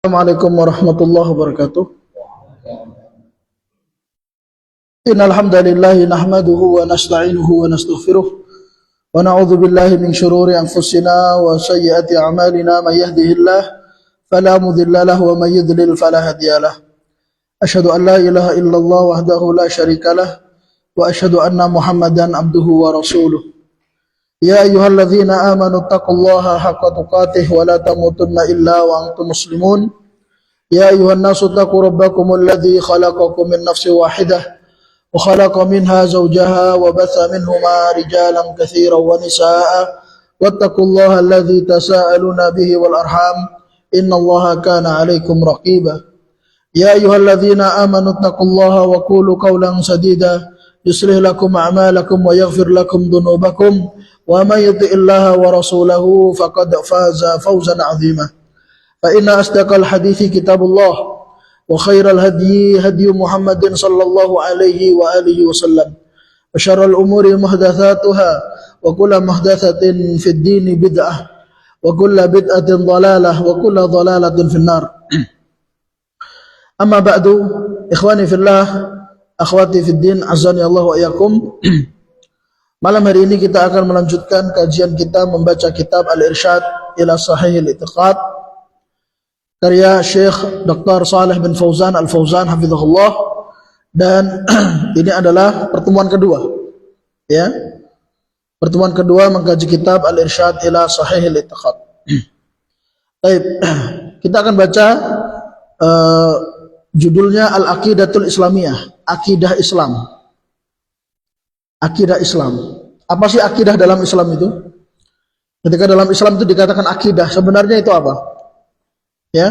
Assalamualaikum warahmatullahi wabarakatuh. Innal hamdalillah nahmaduhu wa nasta'inuhu wa nastaghfiruh wa na'udzu billahi min shururi anfusina wa sayyiati a'malina may yahdihillahu fala mudilla lahu wa may yudlil fala hadiyalah. Asyhadu an la ilaha illallah wahdahu la syarikalah wa asyhadu anna Muhammadan abduhu wa rasuluh. Ya ayyuhalladzina amanu taqullaha haqqa tuqatih wa la tamutunna illa wa antum muslimun. Ya ayyuhan nasu taqu rabbakumul ladzi khalaqakum min nafsin wahidah wa khalaqa minha zawjaha wa batha minhuma rijalan katsiran wa nisaa'a wattaqullaha alladzi tasaaluna bihi wal arham innallaha kana 'alaikum raqiba. Ya ayyuhalladzina amanu taqullaha wa qulu qawlan sadida yuslih lakum a'malakum wa yaghfir lakum dhunubakum wa may yuti'illaha wa rasulahu faqad faza fawzan 'azima. Fa inna asdaqal hadithi kitabullah wa khairal hadyi hadyu Muhammadin sallallahu alaihi wa alihi wasallam wa syarral umuri muhdatsatuha wa kullu muhdatsatin fid dini bid'ah wa kullu bid'atin dhalalah wa kullu dhalalatin finnar. Amma ba'du, ikhwani fillah, akhwati fid din, azani Allah wa iyyakum. Malam hari ini kita akan melanjutkan kajian kita membaca kitab Al-Irsyad ila Sahihil I'tiqad karya Syekh Dr. Shalih bin Fauzan Al-Fauzan hafizahullah, dan ini adalah pertemuan kedua. Ya. Pertemuan kedua mengkaji kitab Al-Irsyad ila Sahihil I'tiqad. Baik, kita akan baca judulnya Al-Aqidatul Islamiyah, akidah Islam. Akidah Islam. Apa sih akidah dalam Islam itu? Ketika dalam Islam itu dikatakan akidah, sebenarnya itu apa? Ya.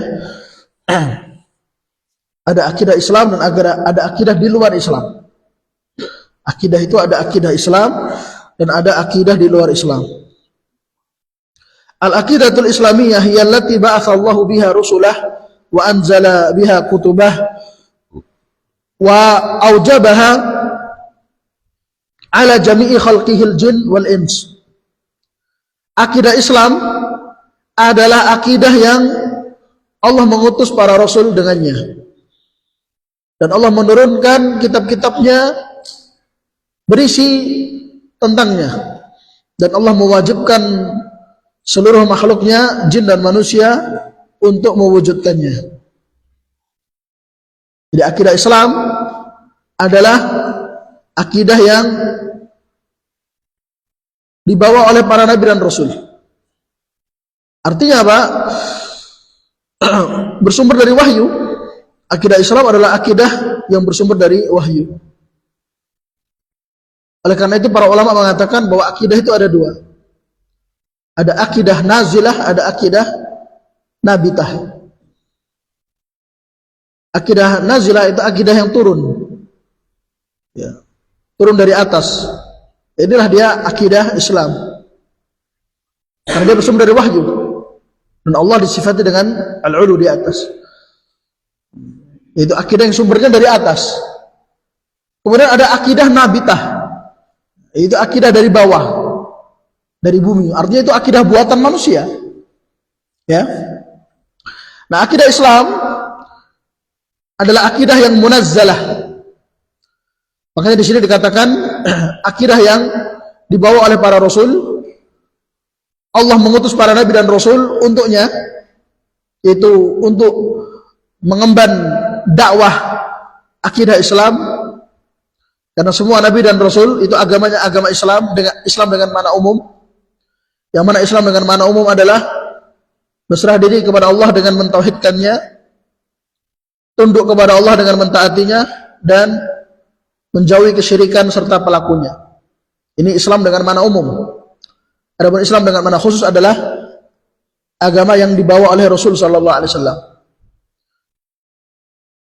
Ada akidah Islam dan ada akidah di luar Islam. Akidah itu ada akidah Islam dan ada akidah di luar Islam. Al-Aqidatul Islamiyah hiya allati ba'atsallahu biha rusulah wa anzala biha kutubah wa aujabaha ala jami'i khalqihil jin wal ins. Akidah Islam adalah akidah yang Allah mengutus para rasul dengannya, dan Allah menurunkan kitab-kitabnya berisi tentangnya, dan Allah mewajibkan seluruh makhluknya, jin dan manusia, untuk mewujudkannya. Jadi akidah Islam adalah akidah yang dibawa oleh para nabi dan rasul. Artinya apa? Bersumber dari wahyu. Akidah Islam adalah akidah yang bersumber dari wahyu. Oleh karena itu para ulama mengatakan bahwa akidah itu ada dua. Ada akidah nazilah, ada akidah nabitah. Akidah nazilah itu akidah yang turun. Ya. Turun dari atas. Inilah dia akidah Islam. Karena dia bersumber dari wahyu. Dan Allah disifati dengan al-ulu, di atas. Itu akidah yang sumbernya dari atas. Kemudian ada akidah nabitah. Itu akidah dari bawah. Dari bumi. Artinya itu akidah buatan manusia. Ya. Nah, akidah Islam adalah akidah yang munazzalah. Makanya di sini dikatakan akidah yang dibawa oleh para rasul. Allah mengutus para nabi dan rasul untuknya, yaitu untuk mengemban dakwah akidah Islam. Karena semua nabi dan rasul itu agamanya agama Islam, dengan makna umum. Yang mana Islam dengan makna umum adalah berserah diri kepada Allah dengan mentauhidkannya, tunduk kepada Allah dengan mentaatinya, dan menjauhi kesyirikan serta pelakunya. Ini Islam dengan makna umum. Adapun Islam dengan makna khusus adalah agama yang dibawa oleh Rasul sallallahu alaihi wasallam.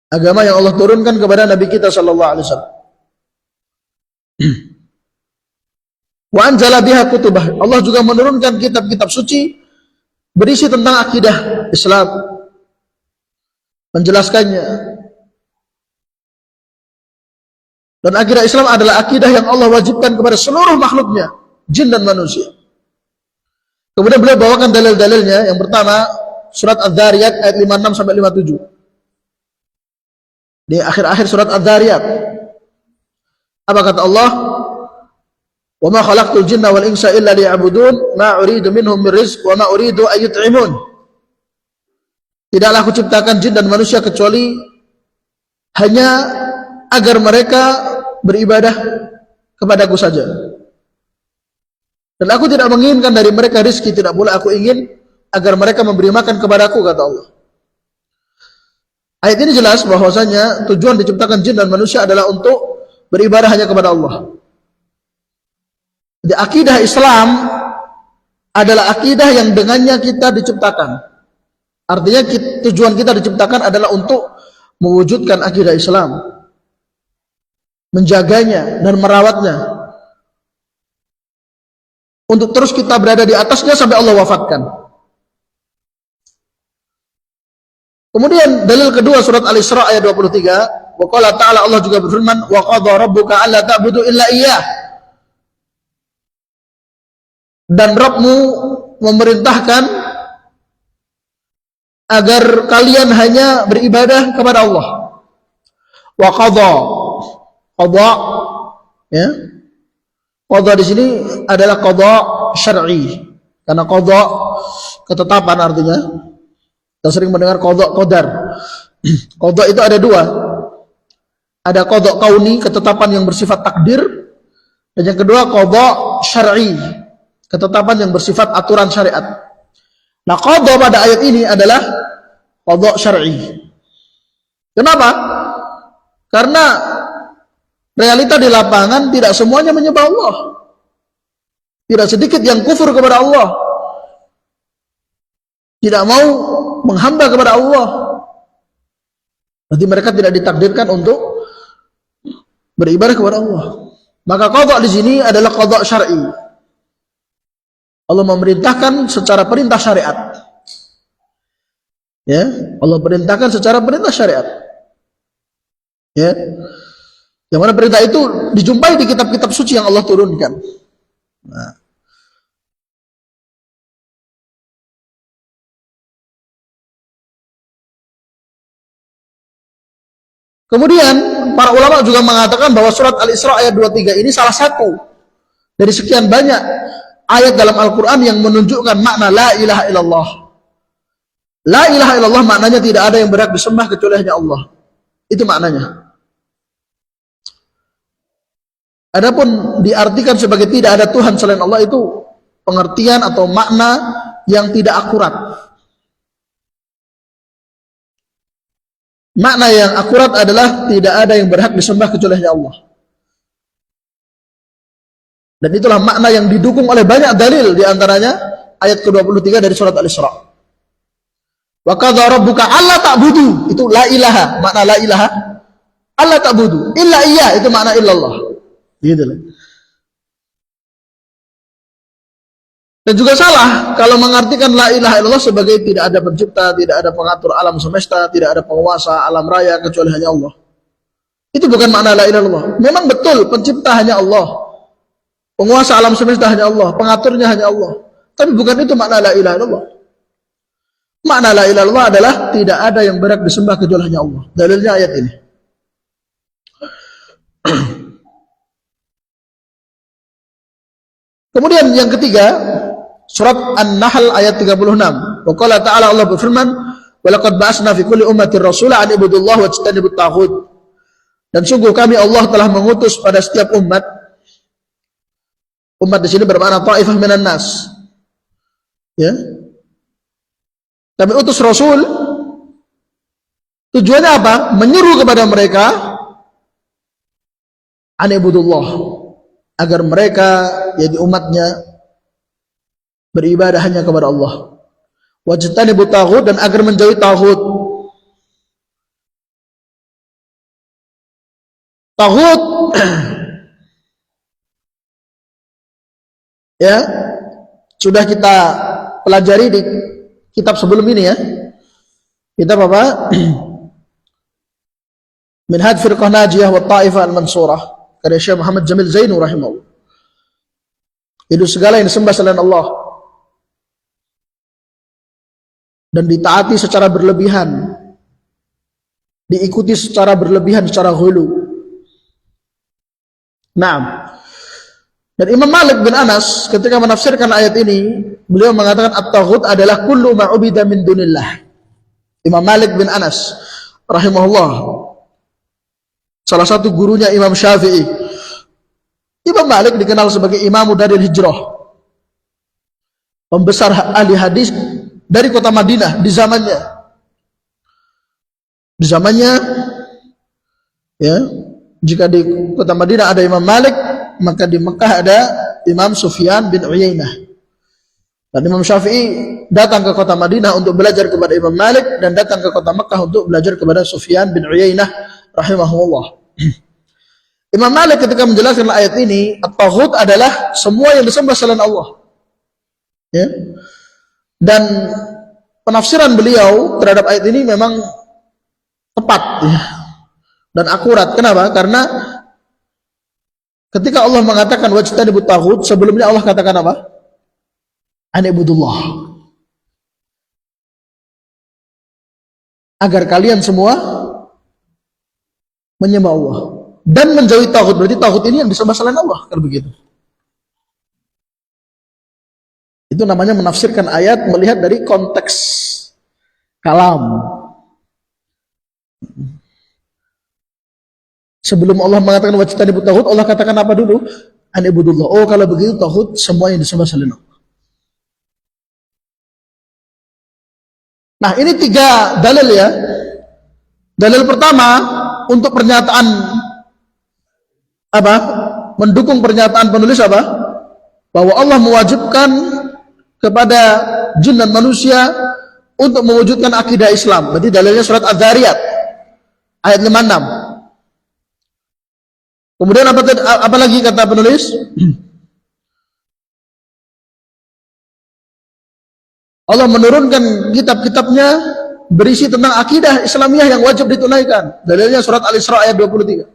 Agama yang Allah turunkan kepada Nabi kita sallallahu alaihi wasallam. Wa anzala biha kutubah. Allah juga menurunkan kitab-kitab suci berisi tentang akidah Islam, menjelaskannya. Dan akidah Islam adalah akidah yang Allah wajibkan kepada seluruh makhluknya, jin dan manusia. Kemudian beliau bawakan dalil-dalilnya. Yang pertama, surat Adz-Dzariyat ayat 56 sampai 57. Di akhir-akhir surat Adz-Dzariyat. Apa kata Allah? "Wa ma khalaqtul jinna wal insa illa liya'budun, ma uridu minhum min rizq wa ma uridu an yut'imun." Tidaklah aku ciptakan jin dan manusia kecuali hanya agar mereka beribadah kepadaku saja. Dan aku tidak menginginkan dari mereka rizki, tidak pula aku ingin agar mereka memberi makan kepadaku, kata Allah. Ayat ini jelas bahwasanya tujuan diciptakan jin dan manusia adalah untuk beribadah hanya kepada Allah. Jadi akidah Islam adalah akidah yang dengannya kita diciptakan. Artinya tujuan kita diciptakan adalah untuk mewujudkan akidah Islam, menjaganya dan merawatnya, untuk terus kita berada di atasnya sampai Allah wafatkan. Kemudian dalil kedua surat Al-Isra ayat 23, wa qala ta'ala, Allah juga berfirman, wa qadha rabbuka alla ta'budu illa iyyah. Dan Rabbmu memerintahkan agar kalian hanya beribadah kepada Allah. Wa qadha, ya. Qadha di sini adalah qadha syar'i. Karena qadha ketetapan artinya. Kita sering mendengar qadha qadar. Qadha itu ada dua. Ada qadha kauni, ketetapan yang bersifat takdir, dan yang kedua qadha syar'i, ketetapan yang bersifat aturan syariat. Nah, qadha pada ayat ini adalah qadha syar'i. Kenapa? Karena realita di lapangan tidak semuanya menyembah Allah. Tidak sedikit yang kufur kepada Allah, tidak mau menghamba kepada Allah. Berarti mereka tidak ditakdirkan untuk beribadah kepada Allah. Maka qadha di sini adalah qadha syar'i. Allah memerintahkan secara perintah syariat. Ya, Allah perintahkan secara perintah syariat. Ya. Yang mana perintah itu dijumpai di kitab-kitab suci yang Allah turunkan. Nah. Kemudian para ulama juga mengatakan bahwa surat Al-Isra ayat 23 ini salah satu dari sekian banyak ayat dalam Al-Quran yang menunjukkan makna la ilaha illallah. La ilaha illallah maknanya tidak ada yang berhak disembah kecuali hanya Allah. Itu maknanya. Adapun diartikan sebagai tidak ada Tuhan selain Allah, itu pengertian atau makna yang tidak akurat. Makna yang akurat adalah tidak ada yang berhak disembah kecuali hanya Allah. Dan itulah makna yang didukung oleh banyak dalil, diantaranya ayat ke-23 dari surat Al-Isra. Wa qadha rabbuka alla ta'budu, itu la ilaha, makna la ilaha, alla ta'budu illa iyyah, itu makna illallah. Gitu. Dan juga salah kalau mengartikan la ilaha illallah sebagai tidak ada pencipta, tidak ada pengatur alam semesta, tidak ada penguasa alam raya kecuali hanya Allah. Itu bukan makna la ilaha illallah. Memang betul pencipta hanya Allah, penguasa alam semesta hanya Allah, pengaturnya hanya Allah. Tapi bukan itu makna la ilaha illallah. Makna la ilaha illallah adalah tidak ada yang berhak disembah kecuali hanya Allah. Dalilnya ayat ini. Kemudian yang ketiga, surat An-Nahl ayat 36. Wa qala ta'ala, Allah berfirman, "Wa laqad ba'atsna fi kulli ummatin rasula an ibudullah wa ijtanibut taghut." Dan sungguh kami Allah telah mengutus pada setiap umat. Umat di sini bermakna ta'ifah minan nas. Ya. Kami utus Rasul, tujuannya apa? Menyeru kepada mereka an ibudullah, agar mereka, yaitu umatnya, beribadah hanya kepada Allah. Wajtanibut taghut, dan agar menjauhi taghut. Taghut ya, sudah kita pelajari di kitab sebelum ini ya. Kitab apa? Minhaj Firqah Najiyah wa Ta'ifah Al-Mansurah, karya Syekh Muhammad Jamil Zainu rahimahullah. Itu segala yang disembah selain Allah. dan ditaati secara berlebihan, diikuti secara berlebihan, secara hulu. Nah, dan Imam Malik bin Anas ketika menafsirkan ayat ini, beliau mengatakan at-taghut adalah kullu ma'ubida min dunillah. Imam Malik bin Anas rahimahullah, salah satu gurunya Imam Syafi'i. Imam Malik dikenal sebagai Imam Daril Hijrah, pembesar ahli hadis dari kota Madinah di zamannya. Di zamannya, ya, jika di kota Madinah ada Imam Malik, maka di Mekah ada Imam Sufyan bin Uyainah. Dan Imam Syafi'i datang ke kota Madinah untuk belajar kepada Imam Malik, dan datang ke kota Mekah untuk belajar kepada Sufyan bin Uyainah rahimahullah. Imam Malik ketika menjelaskan ayat ini, at-taghut adalah semua yang disembah selain Allah. Ya. Dan penafsiran beliau terhadap ayat ini memang tepat, ya, dan akurat. Kenapa? Karena ketika Allah mengatakan wajtanibut taghut, sebelumnya Allah katakan apa? Anibudullah. Agar kalian semua menyembah Allah dan menjauhi taghut. Berarti taghut ini yang disembah selain Allah, kalau begitu. Itu namanya menafsirkan ayat melihat dari konteks kalam. Sebelum Allah mengatakan wajtanibut taghut, Allah katakan apa dulu? Anibudullah. Oh, kalau begitu taghut semua yang disembah selain Allah. Nah, ini 3 dalil, ya. Dalil pertama untuk pernyataan apa? Mendukung pernyataan penulis apa? Bahwa Allah mewajibkan kepada jin dan manusia untuk mewujudkan akidah Islam. Berarti dalilnya surat Az-Zariyat ayat 56. Kemudian apa lagi kata penulis? Allah menurunkan kitab-kitabnya berisi tentang akidah Islamiyah yang wajib ditunaikan. Dalilnya surat Al-Isra ayat 23.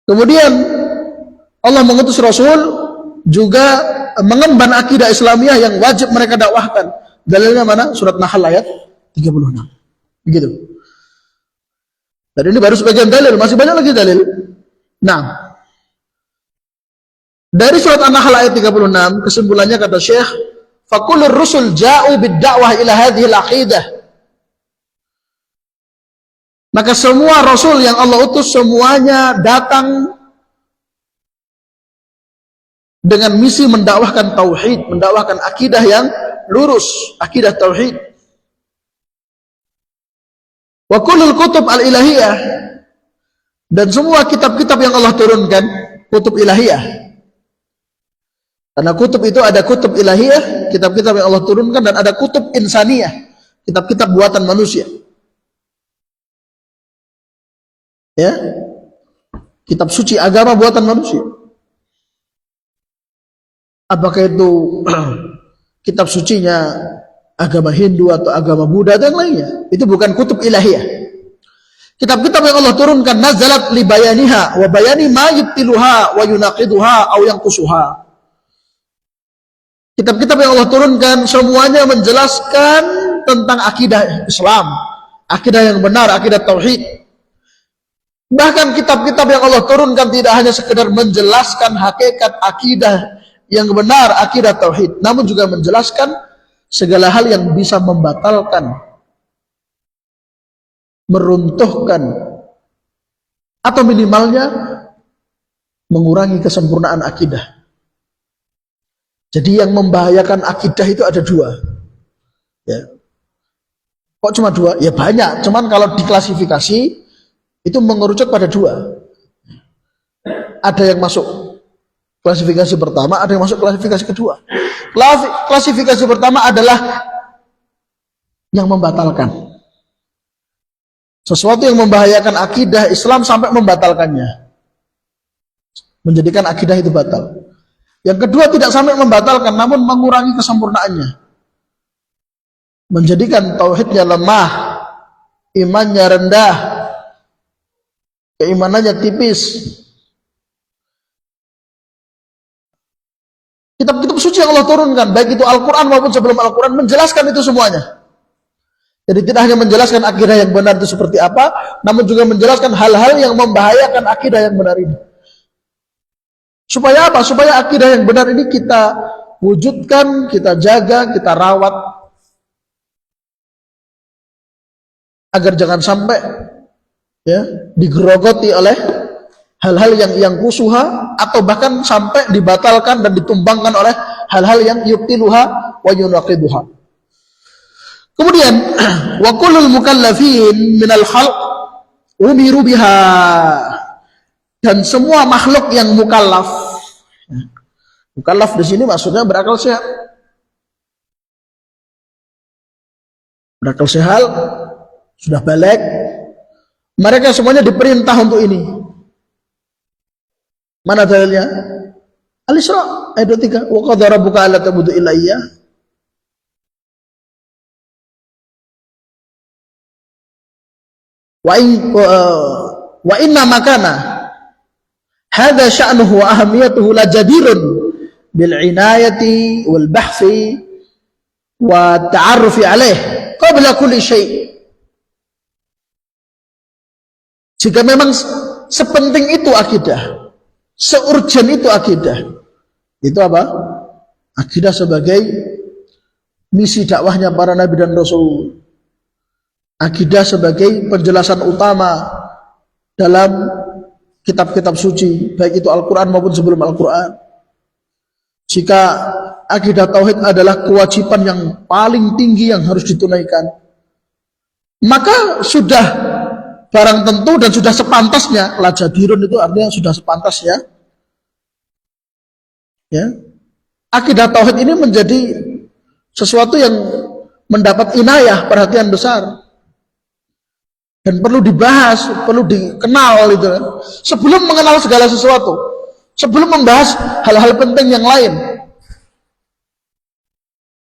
Kemudian Allah mengutus Rasul juga mengemban akidah Islamiyah yang wajib mereka dakwahkan. Dalilnya mana? Surat Nahl ayat 36. Begitu. Dan ini baru sebagian dalil, masih banyak lagi dalil. Nah, dari surat An-Nahl ayat 36, kesimpulannya kata Syekh, faqulur rusul ja'u bid-da'wah ila hadhil aqidah. Maka semua rasul yang Allah utus semuanya datang dengan misi mendakwahkan tauhid, mendakwahkan akidah yang lurus, akidah tauhid. Wa kullul kutub al-ilahiyah, dan semua kitab-kitab yang Allah turunkan, kutub ilahiyah. Karena kutub itu ada kutub ilahiyah, kitab-kitab yang Allah turunkan, dan ada kutub insaniyah, kitab-kitab buatan manusia. Ya, kitab suci agama buatan manusia. Apakah itu kitab sucinya agama Hindu atau agama Buddha atau yang lainnya, itu bukan kutub ilahiyah. Kitab-kitab yang Allah turunkan nazalat li bayaniha wa bayani ma yubtiluha wa yunaqiduha aw yanqusuha. Kitab-kitab yang Allah turunkan semuanya menjelaskan tentang akidah Islam, akidah yang benar, akidah tauhid. Bahkan kitab-kitab yang Allah turunkan tidak hanya sekedar menjelaskan hakikat akidah yang benar, akidah tauhid, namun juga menjelaskan segala hal yang bisa membatalkan, meruntuhkan, atau minimalnya mengurangi kesempurnaan akidah. Jadi yang membahayakan akidah itu ada 2. Ya. Kok cuma 2? Ya banyak, cuman kalau diklasifikasi itu mengerucut pada 2. Ada yang masuk klasifikasi pertama, ada yang masuk klasifikasi kedua. Klasifikasi pertama adalah yang membatalkan. Sesuatu yang membahayakan akidah Islam sampai membatalkannya, menjadikan akidah itu batal. Yang kedua tidak sampai membatalkan, namun mengurangi kesempurnaannya, menjadikan tauhidnya lemah, imannya rendah, keimanannya tipis. Kitab-kitab suci yang Allah turunkan, baik itu Al-Quran maupun sebelum Al-Quran, menjelaskan itu semuanya. Jadi tidak hanya menjelaskan akidah yang benar itu seperti apa, namun juga menjelaskan hal-hal yang membahayakan akidah yang benar ini. Supaya apa? Supaya akidah yang benar ini kita wujudkan, kita jaga, kita rawat, agar jangan sampai digerogoti oleh hal-hal yang kusuha, atau bahkan sampai dibatalkan dan ditumbangkan oleh hal-hal yang yubtiluha wa yunaqiduha. Kemudian wa kullul mukallafin minal khalq umiru biha, dan semua makhluk yang mukallaf. Mukallaf di sini maksudnya berakal sehat. Berakal sehat, sudah balik, mereka semuanya diperintah untuk ini. Mana dalilnya? Al-Isra ayat 23. Wa qadara rabbuka alla ta'budu illa iyyah. Wa inna makana hadza sya'nuhu wa ahamiyatuhu la jadirun bil inayati wal bahthi wa ta'arrufi alaih qabla kulli syai'. Jika memang sepenting itu akidah, seurgen itu akidah, itu apa? Akidah sebagai misi dakwahnya para nabi dan rasul, akidah sebagai penjelasan utama dalam kitab-kitab suci, baik itu Al-Quran maupun sebelum Al-Quran. Jika akidah tauhid adalah kewajiban yang paling tinggi yang harus ditunaikan, maka sudah barang tentu dan sudah sepantasnya, lajadirun itu artinya sudah sepantasnya, akidah tauhid ini menjadi sesuatu yang mendapat inayah, perhatian besar, dan perlu dibahas, perlu dikenal itu, sebelum mengenal segala sesuatu, sebelum membahas hal-hal penting yang lain,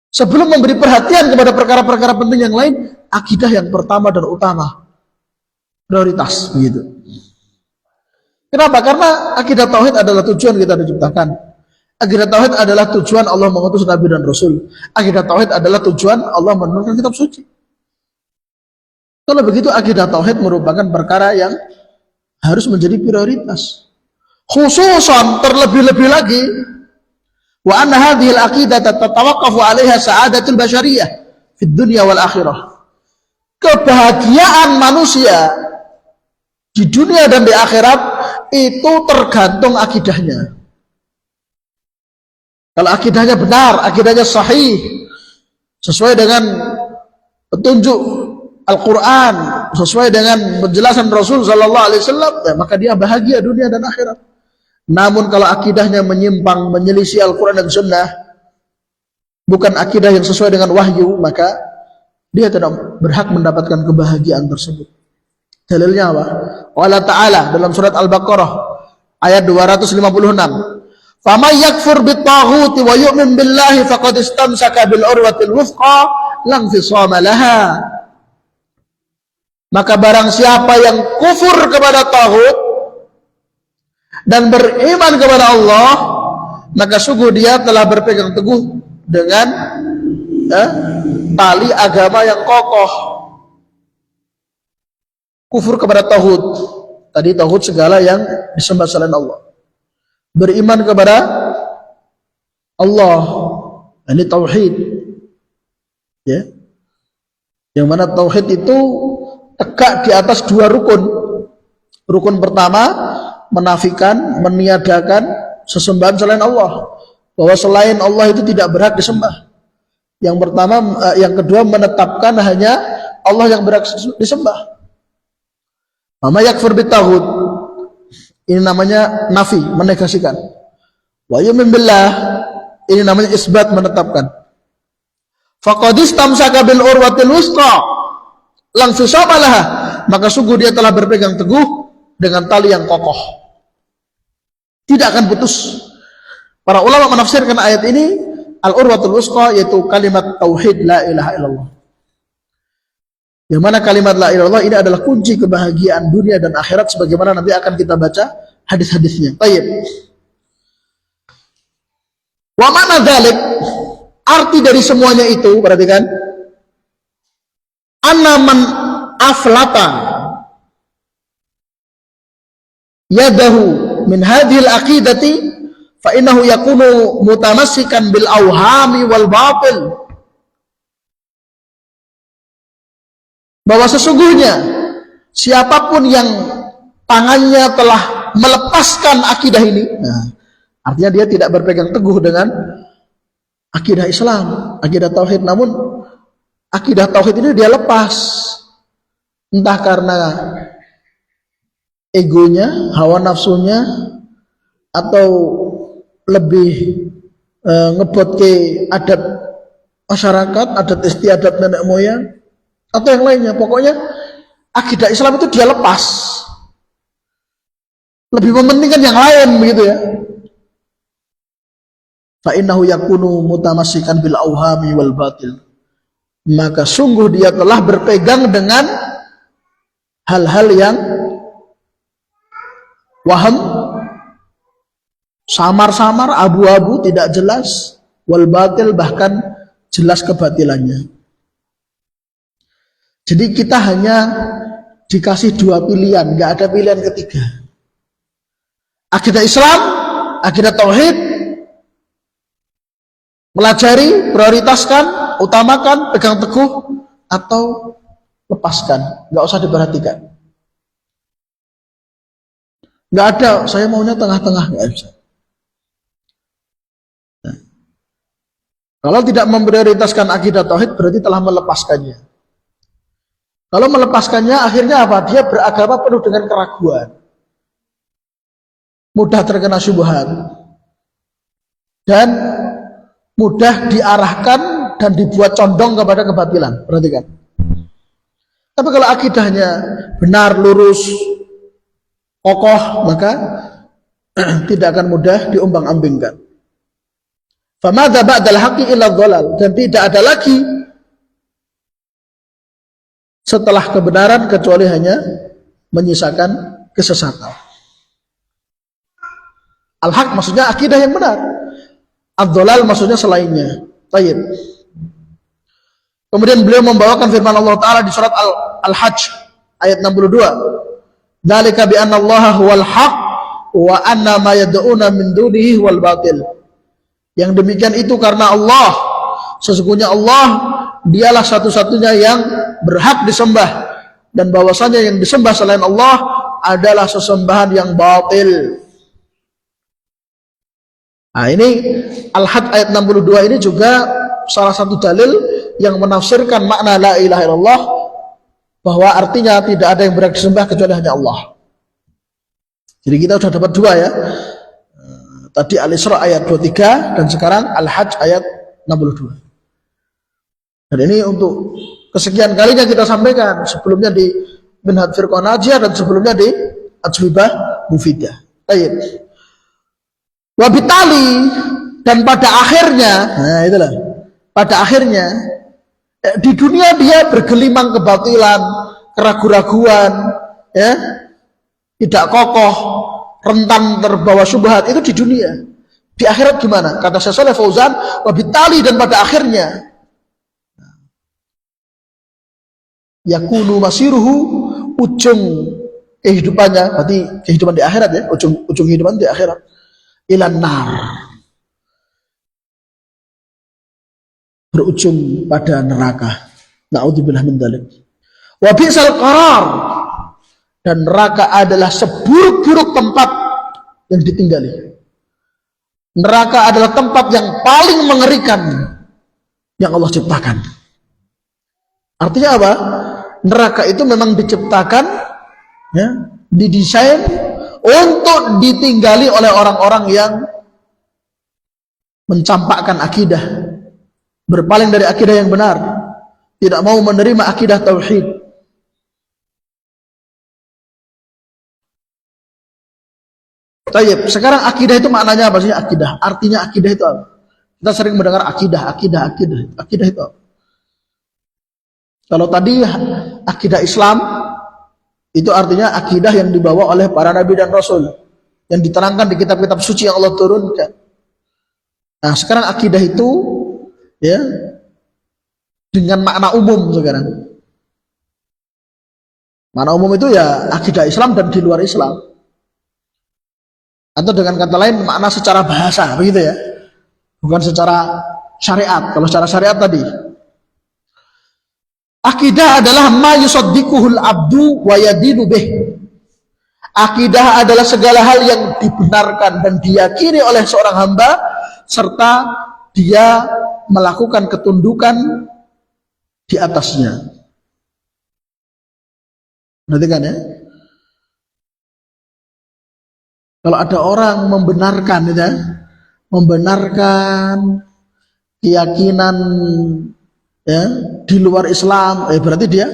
sebelum memberi perhatian kepada perkara-perkara penting yang lain, akidah yang pertama dan utama, prioritas, begitu. Kenapa? Karena akidah tauhid adalah tujuan kita diciptakan. Akidah tauhid adalah tujuan Allah mengutus nabi dan rasul. Akidah tauhid adalah tujuan Allah menurunkan kitab suci. Kalau begitu, akidah tauhid merupakan perkara yang harus menjadi prioritas. Khususan, terlebih-lebih lagi, wa anna hadhihi al-aqidah tatawaqqafu 'alaiha sa'adatul basyariyah fid dunya wal akhirah. Kebahagiaan manusia di dunia dan di akhirat itu tergantung akidahnya. Kalau akidahnya benar, akidahnya sahih, sesuai dengan petunjuk Al-Quran, sesuai dengan penjelasan Rasul Sallallahu Alaihi Wasallam, maka dia bahagia dunia dan akhirat. Namun kalau akidahnya menyimpang, menyelisih Al-Quran dan Sunnah, bukan akidah yang sesuai dengan wahyu, maka dia tidak berhak mendapatkan kebahagiaan tersebut. Dalilnya apa? Allah Ta'ala dalam surat Al-Baqarah ayat 256. Faman yakfur bit-taghuti wa yu'min billahi faqad istamsaka bil urwatil wuthqa la infisama laha. Maka barang siapa yang kufur kepada taghut dan beriman kepada Allah, maka sungguh dia telah berpegang teguh dengan tali agama yang kokoh. Kufur kepada taghut, tadi taghut segala yang disembah selain Allah. Beriman kepada Allah, ini tauhid, yang mana tauhid itu tegak di atas dua rukun. Rukun pertama, menafikan, meniadakan sesembahan selain Allah, bahwa selain Allah itu tidak berhak disembah. Yang pertama, yang kedua, menetapkan hanya Allah yang berhak disembah. Mama yakfur bitaghut, ini namanya nafi, menegasikan. Wa yu'min billah, ini namanya isbat, menetapkan. Faqad istamsaka bil urwatil wuthqa langsung samalah, maka sungguh dia telah berpegang teguh dengan tali yang kokoh, tidak akan putus. Para ulama menafsirkan ayat ini al-urwatul wuthqa, yaitu kalimat tauhid la ilaha illallah, yang mana kalimat la ilaha illallah ini adalah kunci kebahagiaan dunia dan akhirat, sebagaimana nanti akan kita baca hadis-hadisnya. Baik. Wa mana dzalik? Arti dari semuanya itu, perhatikan. Anna man aflata yadahu min hadhil aqidati fa innahu yakunu mutamassikan bil awhami wal batil. Bahwa sesungguhnya siapapun yang tangannya telah melepaskan akidah ini, artinya dia tidak berpegang teguh dengan akidah Islam, akidah tauhid, namun akidah tauhid ini dia lepas, entah karena egonya, hawa nafsunya, atau lebih ngebot ke adat masyarakat, adat istiadat nenek moyang, atau yang lainnya. Pokoknya akidah Islam itu dia lepas, lebih mementingkan yang lain, begitu ya. Fa innahu yakunu mutamassikan bil auhami wal batil. Maka sungguh dia telah berpegang dengan hal-hal yang waham, samar-samar, abu-abu, tidak jelas, wal batil, bahkan jelas kebatilannya. Jadi kita hanya dikasih dua pilihan, nggak ada pilihan ketiga. Akidah Islam, akidah tauhid, pelajari, prioritaskan, utamakan, pegang teguh, atau lepaskan, nggak usah diperhatikan. Nggak ada, saya maunya tengah-tengah, nggak bisa. Nah, kalau tidak memprioritaskan akidah tauhid berarti telah melepaskannya. Kalau melepaskannya akhirnya apa? Dia beragama penuh dengan keraguan, mudah terkena syubhat, dan mudah diarahkan dan dibuat condong kepada kebatilan. Perhatikan. Tapi kalau akidahnya benar, lurus, kokoh, maka tidak akan mudah diombang-ambingkan. Famadza ba'dal haqqi illa dhalal, dan tidak ada lagi setelah kebenaran kecuali hanya menyisakan kesesatan. Al-haq maksudnya akidah yang benar. Ad-dhalal maksudnya selainnya. Baik. Kemudian beliau membawakan firman Allah Ta'ala di surat Al-Hajj ayat 62. Dzalika bi anna Allaha huwal haq wa anna ma yad'una min dunihi huwal batil. Yang demikian itu karena Allah, sesungguhnya Allah dialah satu-satunya yang berhak disembah, dan bahwasanya yang disembah selain Allah adalah sesembahan yang batil. Nah, ini Al-Hajj ayat 62 ini juga salah satu dalil yang menafsirkan makna la ilaha illallah, bahwa artinya tidak ada yang berhak disembah kecuali hanya Allah. Jadi kita sudah dapat dua ya. Tadi Al-Isra ayat 23 dan sekarang Al-Hajj ayat 62. Dan ini untuk kesekian kalinya kita sampaikan, sebelumnya di Minhaj Firqah Najiyah dan sebelumnya di Ajwibah Mufidah. Baik. Wabitali, dan pada akhirnya, nah itulah, pada akhirnya di dunia dia bergelimang kebatilan, keraguan-raguan, ya, tidak kokoh, rentan terbawa syubhat, itu di dunia. Di akhirat gimana? Kata Syekh Shalih Fauzan, wabitali, dan pada akhirnya yakunu masiruhu, ujung kehidupannya, berarti kehidupan di akhirat ya, ujung kehidupan di akhirat, ilan nar, berujung pada neraka. Na'udzubillah min dzalik. Wa bi'sal qarar, dan neraka adalah seburuk-buruk tempat yang ditinggali. Neraka adalah tempat yang paling mengerikan yang Allah ciptakan. Artinya apa? Neraka itu memang diciptakan, ya, didesain untuk ditinggali oleh orang-orang yang mencampakkan akidah, berpaling dari akidah yang benar, tidak mau menerima akidah tauhid. Tayyib, sekarang akidah itu maknanya apa sih? Akidah, artinya akidah itu apa? Kita sering mendengar akidah itu apa? Kalau tadi akidah Islam itu artinya akidah yang dibawa oleh para nabi dan rasul, yang diterangkan di kitab-kitab suci yang Allah turunkan. Nah, sekarang akidah itu ya dengan makna umum sekarang. Makna umum itu ya akidah Islam dan di luar Islam. Atau dengan kata lain makna secara bahasa, begitu ya. Bukan secara syariat. Kalau secara syariat tadi, akidah adalah ma yusaddiquhul abdu wa yadinu bih. Akidah adalah segala hal yang dibenarkan dan diyakini oleh seorang hamba serta dia melakukan ketundukan di atasnya. Perhatikan ya. Kalau ada orang membenarkan ya, membenarkan keyakinan ya di luar Islam, berarti dia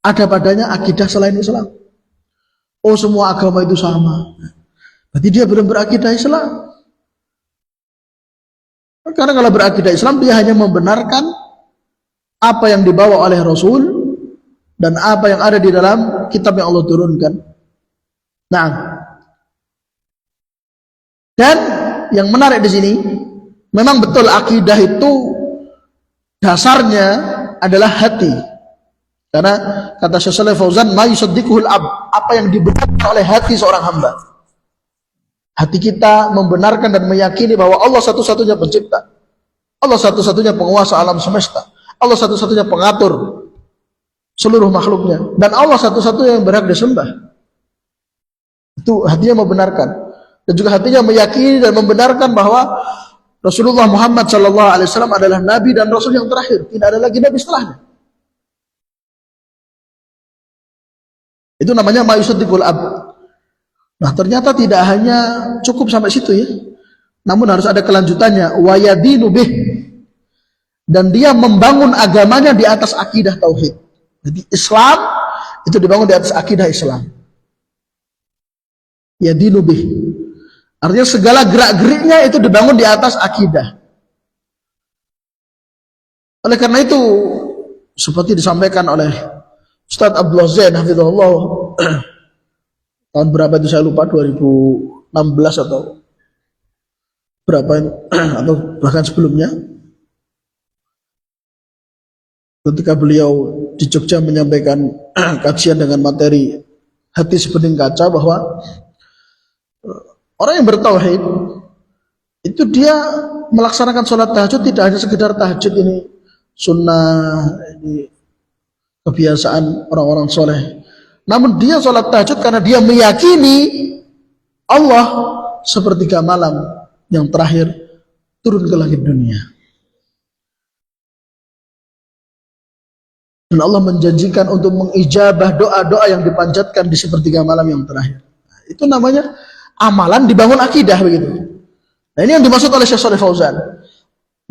ada padanya akidah selain Islam. Oh, semua agama itu sama. Berarti dia belum berakidah Islam. Karena kalau berakidah Islam dia hanya membenarkan apa yang dibawa oleh Rasul dan apa yang ada di dalam kitab yang Allah turunkan. Nah, dan yang menarik di sini, memang betul akidah itu dasarnya adalah hati. Karena kata Syekh Shalih Fauzan, ma yusaddiquhul ab, apa yang dibenarkan oleh hati seorang hamba. Hati kita membenarkan dan meyakini bahwa Allah satu-satunya pencipta, Allah satu-satunya penguasa alam semesta, Allah satu-satunya pengatur seluruh makhluknya, dan Allah satu-satunya yang berhak disembah. Itu hatinya membenarkan, dan juga hatinya meyakini dan membenarkan bahwa Rasulullah Muhammad SAW adalah Nabi dan Rasul yang terakhir, tidak ada lagi Nabi setelahnya. Itu namanya ma yusaddiqul ab. Nah, ternyata tidak hanya cukup sampai situ ya, namun harus ada kelanjutannya, wa yadinu bih, dan dia membangun agamanya di atas akidah tauhid. Jadi Islam itu dibangun di atas akidah Islam. Yadinu bih, artinya segala gerak-geriknya itu dibangun di atas akidah. Oleh karena itu, seperti disampaikan oleh Ustaz Abdullah Zain hafizahullah, tahun berapa itu saya lupa, 2016 atau berapa atau bahkan sebelumnya, ketika beliau di Jogja menyampaikan kajian dengan materi hati sebening kaca, bahwa orang yang bertauhid itu dia melaksanakan sholat tahajud tidak hanya sekedar tahajud ini sunnah, ini kebiasaan orang-orang soleh, namun dia sholat tahajud karena dia meyakini Allah sepertiga malam yang terakhir turun ke langit dunia, dan Allah menjanjikan untuk mengijabah doa-doa yang dipanjatkan di sepertiga malam yang terakhir. Nah, itu namanya amalan dibangun akidah, begitu. Nah, ini yang dimaksud oleh Syekh Shalih Fauzan.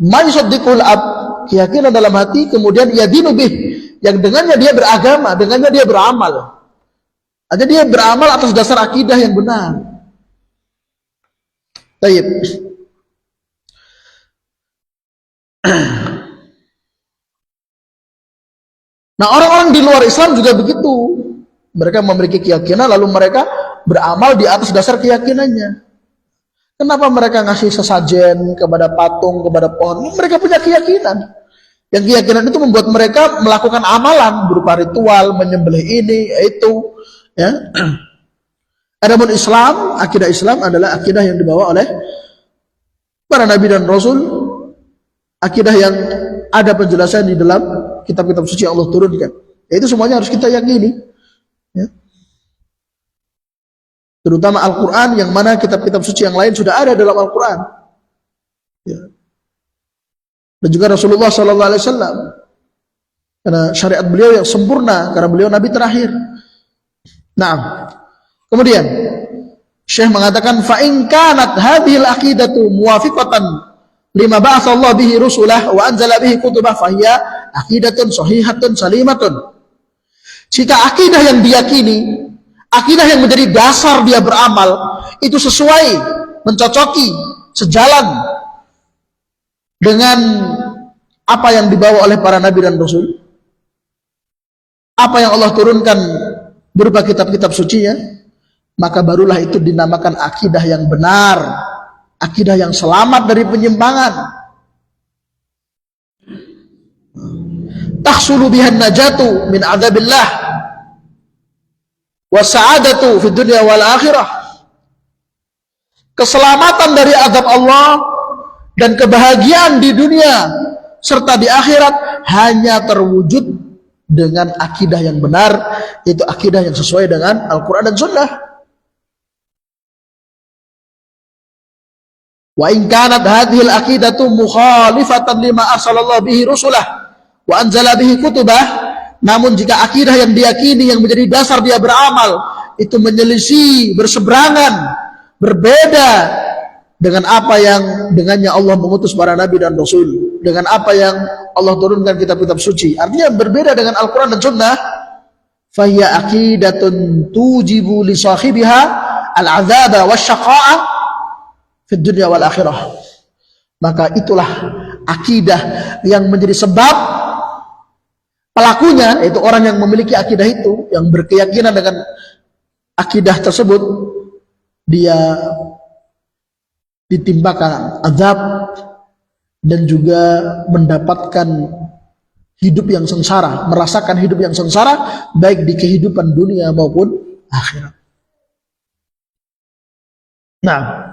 Ma yusaddiqul ab, keyakinan dalam hati, kemudian yadinu bih, yang dengannya dia beragama, dengannya dia beramal. Ada dia beramal atas dasar akidah yang benar. Baik. Nah, orang-orang di luar Islam juga begitu. Mereka memiliki keyakinan, lalu mereka beramal di atas dasar keyakinannya. Kenapa mereka ngasih sesajen kepada patung, kepada pohon? Mereka punya keyakinan. Yang keyakinan itu membuat mereka melakukan amalan berupa ritual, menyembelih ini, itu. Ya. Adapun Islam, akidah Islam adalah akidah yang dibawa oleh para nabi dan rasul, akidah yang ada penjelasan di dalam kitab-kitab suci yang Allah turunkan. Itu semuanya harus kita yakini. Ya. Terutama Al-Quran, yang mana kitab-kitab suci yang lain sudah ada dalam Al-Quran. Ya. Dan juga Rasulullah SAW, karena syariat beliau yang sempurna, karena beliau Nabi terakhir. Nah, kemudian Syekh mengatakan, fa in kanat hadhil aqidatu muwafiqatan lima ba'atha Allah bihi rusulah wa anzala bihi kutubah fahiya aqidatun sahihatun salimatun. Jika akidah yang diyakini, akidah yang menjadi dasar dia beramal, itu sesuai, mencocoki, sejalan dengan apa yang dibawa oleh para nabi dan rasul, apa yang Allah turunkan berupa kitab-kitab sucinya, maka barulah itu dinamakan akidah yang benar, akidah yang selamat dari penyimpangan. Tahsulu bihan najatu min adzabillah wa sa'adatu fid dunya wal akhirah. Keselamatan dari azab Allah dan kebahagiaan di dunia serta di akhirat hanya terwujud dengan akidah yang benar, yaitu akidah yang sesuai dengan Al-Quran dan Sunnah. Wa in kanat hadhil aqidatu mukhalifatan lima arsalallahu bihi rusulah wa anzala bihi kutubah, namun jika akidah yang diyakini yang menjadi dasar dia beramal itu menyelisih, berseberangan, berbeda dengan apa yang dengannya Allah mengutus para nabi dan rasul, dengan apa yang Allah turunkan kitab-kitab suci, artinya berbeda dengan Al-Quran dan Sunnah, fahiya aqidatun tujibu li sahibiha al-'adzaba wasyaqa'a fid dunya wal akhirah. Maka itulah akidah yang menjadi sebab pelakunya, yaitu orang yang memiliki akidah itu, yang berkeyakinan dengan akidah tersebut, dia ditimpakan azab dan juga mendapatkan hidup yang sengsara, merasakan hidup yang sengsara baik di kehidupan dunia maupun akhirat. Nah,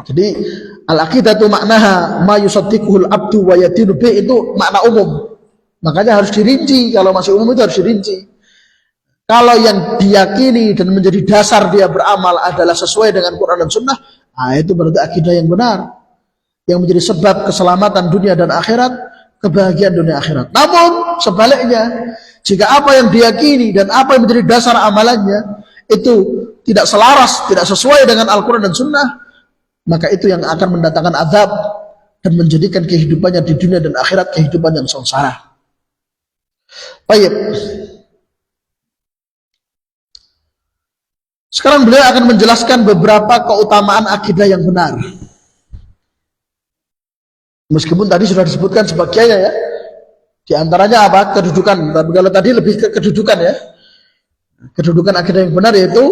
jadi al-aqidatu maknaha ma yusaddiquhul abdu wa yatinu bi, itu makna umum. Makanya harus dirinci, kalau masih umum itu harus dirinci. Kalau yang diyakini dan menjadi dasar dia beramal adalah sesuai dengan Quran dan Sunnah, nah itu berarti akidah yang benar, yang menjadi sebab keselamatan dunia dan akhirat, kebahagiaan dunia akhirat. Namun sebaliknya, jika apa yang diyakini dan apa yang menjadi dasar amalannya itu tidak selaras, tidak sesuai dengan Al-Quran dan Sunnah, maka itu yang akan mendatangkan azab dan menjadikan kehidupannya di dunia dan akhirat kehidupan yang sengsara. Baik. Sekarang beliau akan menjelaskan beberapa keutamaan akidah yang benar. Meskipun tadi sudah disebutkan sebagiannya ya. Di antaranya apa? Kedudukan. Tapi kalau tadi lebih ke kedudukan ya. Kedudukan akidah yang benar yaitu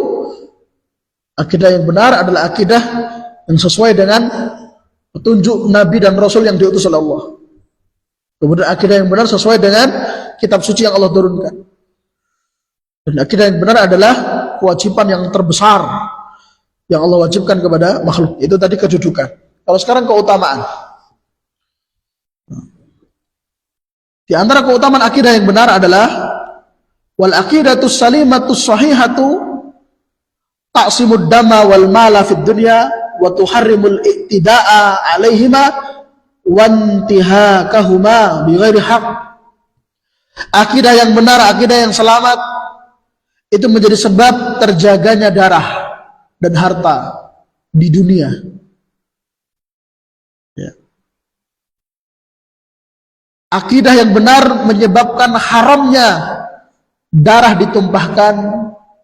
akidah yang benar adalah akidah yang sesuai dengan petunjuk Nabi dan Rasul yang diutus oleh Allah. Kemudian akidah yang benar sesuai dengan kitab suci yang Allah turunkan. Dan akidah yang benar adalah kewajiban yang terbesar yang Allah wajibkan kepada makhluk. Itu tadi kedudukan. Kalau sekarang keutamaan. Di antara keutamaan akidah yang benar adalah wal aqidatus salimatus sahihatu taqsimud dama wal mala fid dunya wa tuharrimul i'tida'a 'alaihima wa intihakahuma bighairi haqq. Akidah yang benar, akidah yang selamat itu menjadi sebab terjaganya darah dan harta di dunia. Ya. Akidah yang benar menyebabkan haramnya darah ditumpahkan,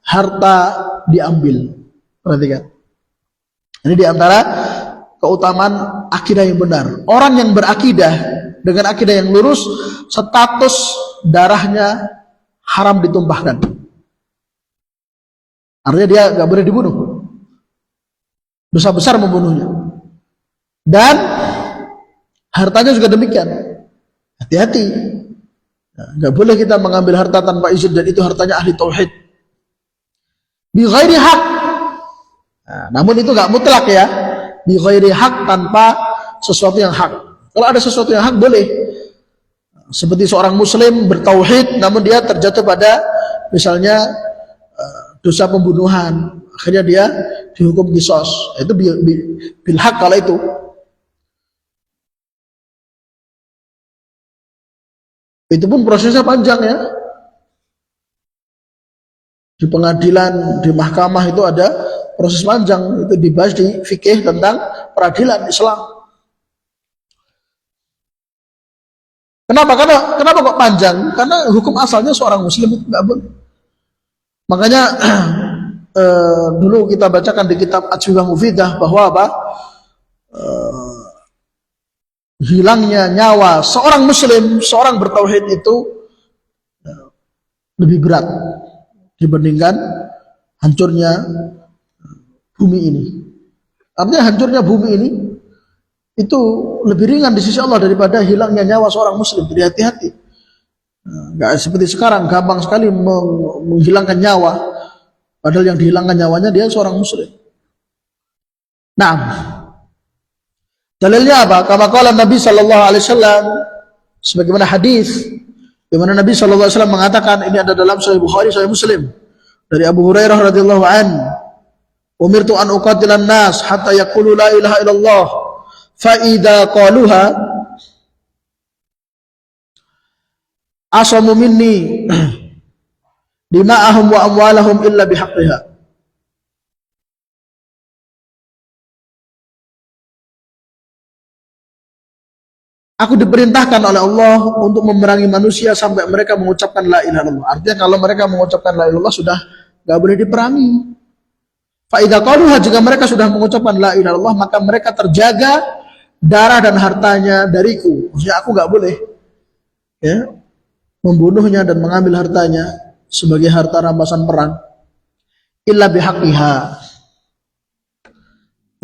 harta diambil. Perhatikan. Ini diantara keutamaan akidah yang benar. Orang yang berakidah dengan akidah yang lurus, status darahnya haram ditumpahkan. Artinya dia gak boleh dibunuh. Dosa besar membunuhnya. Dan hartanya juga demikian. Hati-hati. Gak boleh kita mengambil harta tanpa izin dan itu hartanya ahli tauhid. Bi ghairi haq. Nah, namun itu gak mutlak ya. Bi ghairi haq, tanpa sesuatu yang hak. Kalau ada sesuatu yang hak boleh. Seperti seorang muslim bertauhid namun dia terjatuh pada misalnya dosa pembunuhan, akhirnya dia dihukum qisas. Itu bil haq kalau itu. Itu pun prosesnya panjang ya. Di pengadilan, di mahkamah itu ada proses panjang. Itu dibahas di fikih tentang peradilan Islam. Kenapa kok panjang? Karena hukum asalnya seorang muslim itu nggak boleh. Makanya dulu kita bacakan di kitab Ajwibah Mufidah bahwa apa? Hilangnya nyawa seorang muslim, seorang bertauhid itu lebih berat dibandingkan hancurnya bumi ini. Artinya hancurnya bumi ini itu lebih ringan di sisi Allah daripada hilangnya nyawa seorang muslim. Jadi hati-hati. Nggak seperti sekarang gampang sekali menghilangkan nyawa, padahal yang dihilangkan nyawanya dia seorang muslim. Nah, dalilnya apa? Kama qala Nabi sallallahu alaihi wasallam, sebagaimana hadis di mana Nabi sallallahu alaihi wasallam mengatakan, ini ada dalam Sahih Bukhari, Sahih Muslim, dari Abu Hurairah radhiyallahu an, umirtu an uqatilan nas hatta yaqulu la ilaha illallah fa idza qaluha asamu minni dima'ahum wa amwalahum illa bihaqqiha. Aku diperintahkan oleh Allah untuk memerangi manusia sampai mereka mengucapkan la ilaha illallah. Artinya kalau mereka mengucapkan la ilaha illallah sudah gak boleh diperangi. Fa idza qaluha, jika mereka sudah mengucapkan la ilaha illallah, maka mereka terjaga darah dan hartanya dariku. Maksudnya aku gak boleh membunuhnya dan mengambil hartanya sebagai harta rampasan perang. Illa bihaqqiha.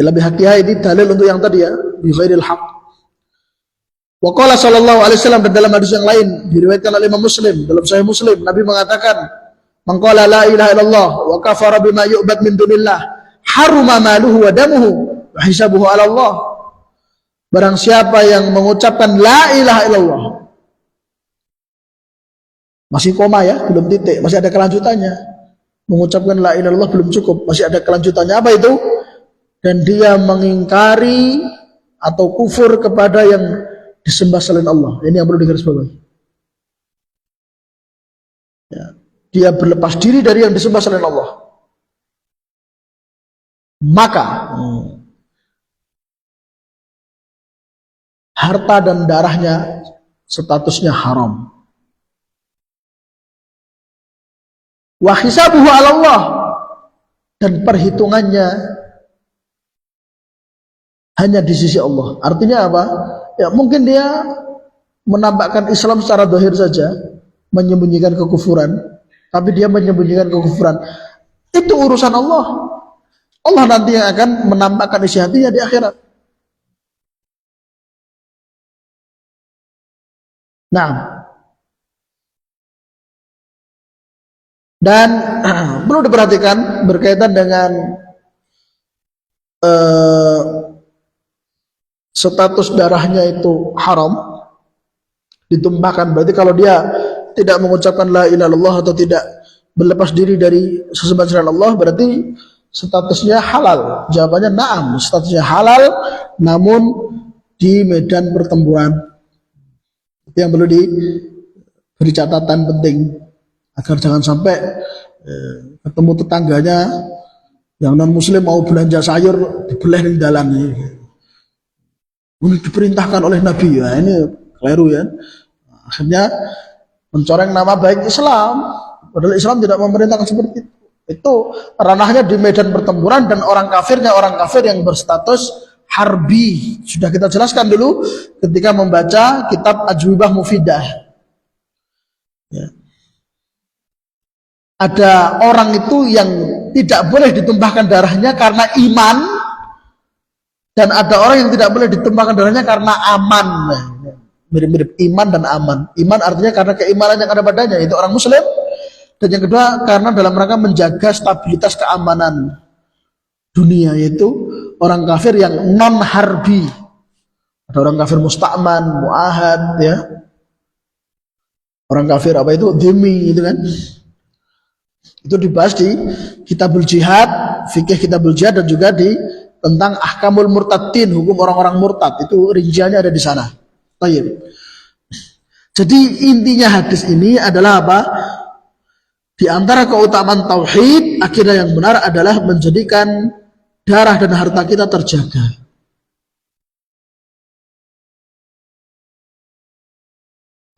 Illa bihaqqiha ini dalil untuk yang tadi bi ghairil haqq. Wa qala sallallahu alaihi wasallam, dan dalam hadis yang lain diriwayatkan oleh Imam Muslim, dalam Sahih Muslim, Nabi mengatakan, man qala la ilaha illallah wa kafara bima yu'bad min dunillah haruma maluhu wa damuhu wa hisabuhu 'ala Allah. Barang siapa yang mengucapkan la ilaha illallah, masih koma belum titik, masih ada kelanjutannya. Mengucapkan la ilaha illallah belum cukup, masih ada kelanjutannya. Apa itu? Dan dia mengingkari atau kufur kepada yang disembah selain Allah. Ini yang perlu digarisbawahi. Dia berlepas diri dari yang disembah selain Allah. Maka harta dan darahnya statusnya haram. Wa hisabuhu 'ala Allah, dan perhitungannya hanya di sisi Allah. Artinya apa? Mungkin dia menampakkan Islam secara zahir saja, menyembunyikan kekufuran, tapi dia menyembunyikan kekufuran. Itu urusan Allah. Allah nanti yang akan menampakkan isi hatinya di akhirat. Nah, dan perlu diperhatikan berkaitan dengan status darahnya itu haram, ditumpahkan. Berarti kalau dia tidak mengucapkan la ilaha illallah atau tidak berlepas diri dari sesembahan selain Allah, berarti statusnya halal. Jawabannya na'am, statusnya halal, namun di medan pertempuran. Itu yang perlu diberi catatan penting, agar jangan sampai ketemu tetangganya yang non muslim mau belanja sayur dibelah di jalan. Ini diperintahkan oleh Nabi, ini keliru akhirnya mencoreng nama baik Islam, padahal Islam tidak memerintahkan seperti itu. Itu ranahnya di medan pertempuran, dan orang kafir yang berstatus harbi. Sudah kita jelaskan dulu ketika membaca kitab Ajwibah Mufidah. Ada orang itu yang tidak boleh ditumpahkan darahnya karena iman, dan ada orang yang tidak boleh ditumpahkan darahnya karena aman. Mirip-mirip iman dan aman. Iman artinya karena keimanan yang ada padanya, itu orang muslim. Dan yang kedua karena dalam rangka menjaga stabilitas keamanan dunia, yaitu orang kafir yang non harbi. Ada orang kafir musta'man, mu'ahad, orang kafir apa itu? Dhimmi, itu kan. Itu dibahas di Kitabul Jihad, fikih Kitabul Jihad, dan juga di tentang ahkamul murtadin, hukum orang-orang murtad. Itu rinciannya ada di sana. Baik. Jadi intinya hadis ini adalah apa? Di antara keutamaan tauhid, akidah yang benar adalah menjadikan darah dan harta kita terjaga.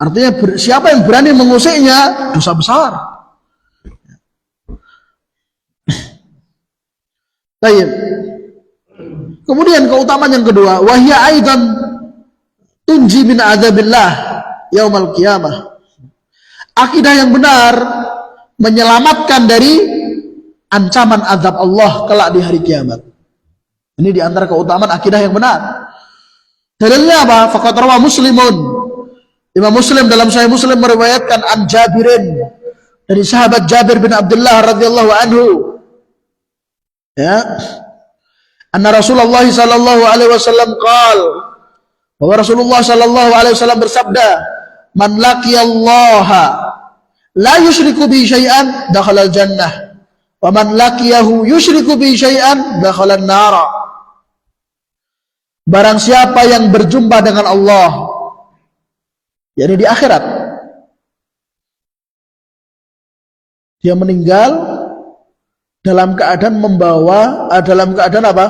Artinya siapa yang berani mengusiknya, dosa besar. Baik. Kemudian keutamaan yang kedua, wahya aidan tunji min adzabillah yaumal qiyamah. Akidah yang benar menyelamatkan dari ancaman azab Allah kelak di hari kiamat. Ini di antara keutamaan akidah yang benar. Dalilnya apa? Faqad rawa Muslimun. Imam Muslim dalam Sahih Muslim meriwayatkan an Jabirin, dari sahabat Jabir bin Abdullah radhiyallahu anhu, ya, anna Rasulullah sallallahu alaihi wasallam qala, bahwa Rasulullah sallallahu alaihi wasallam bersabda, man laqiyallaha la yusyriku bi syai'an dakhala al-jannah wa man laqiyahu yusyriku bi syai'an dakhala an-nar. Barang siapa yang berjumpa dengan Allah, yakni di akhirat, dia meninggal dalam keadaan dalam keadaan apa?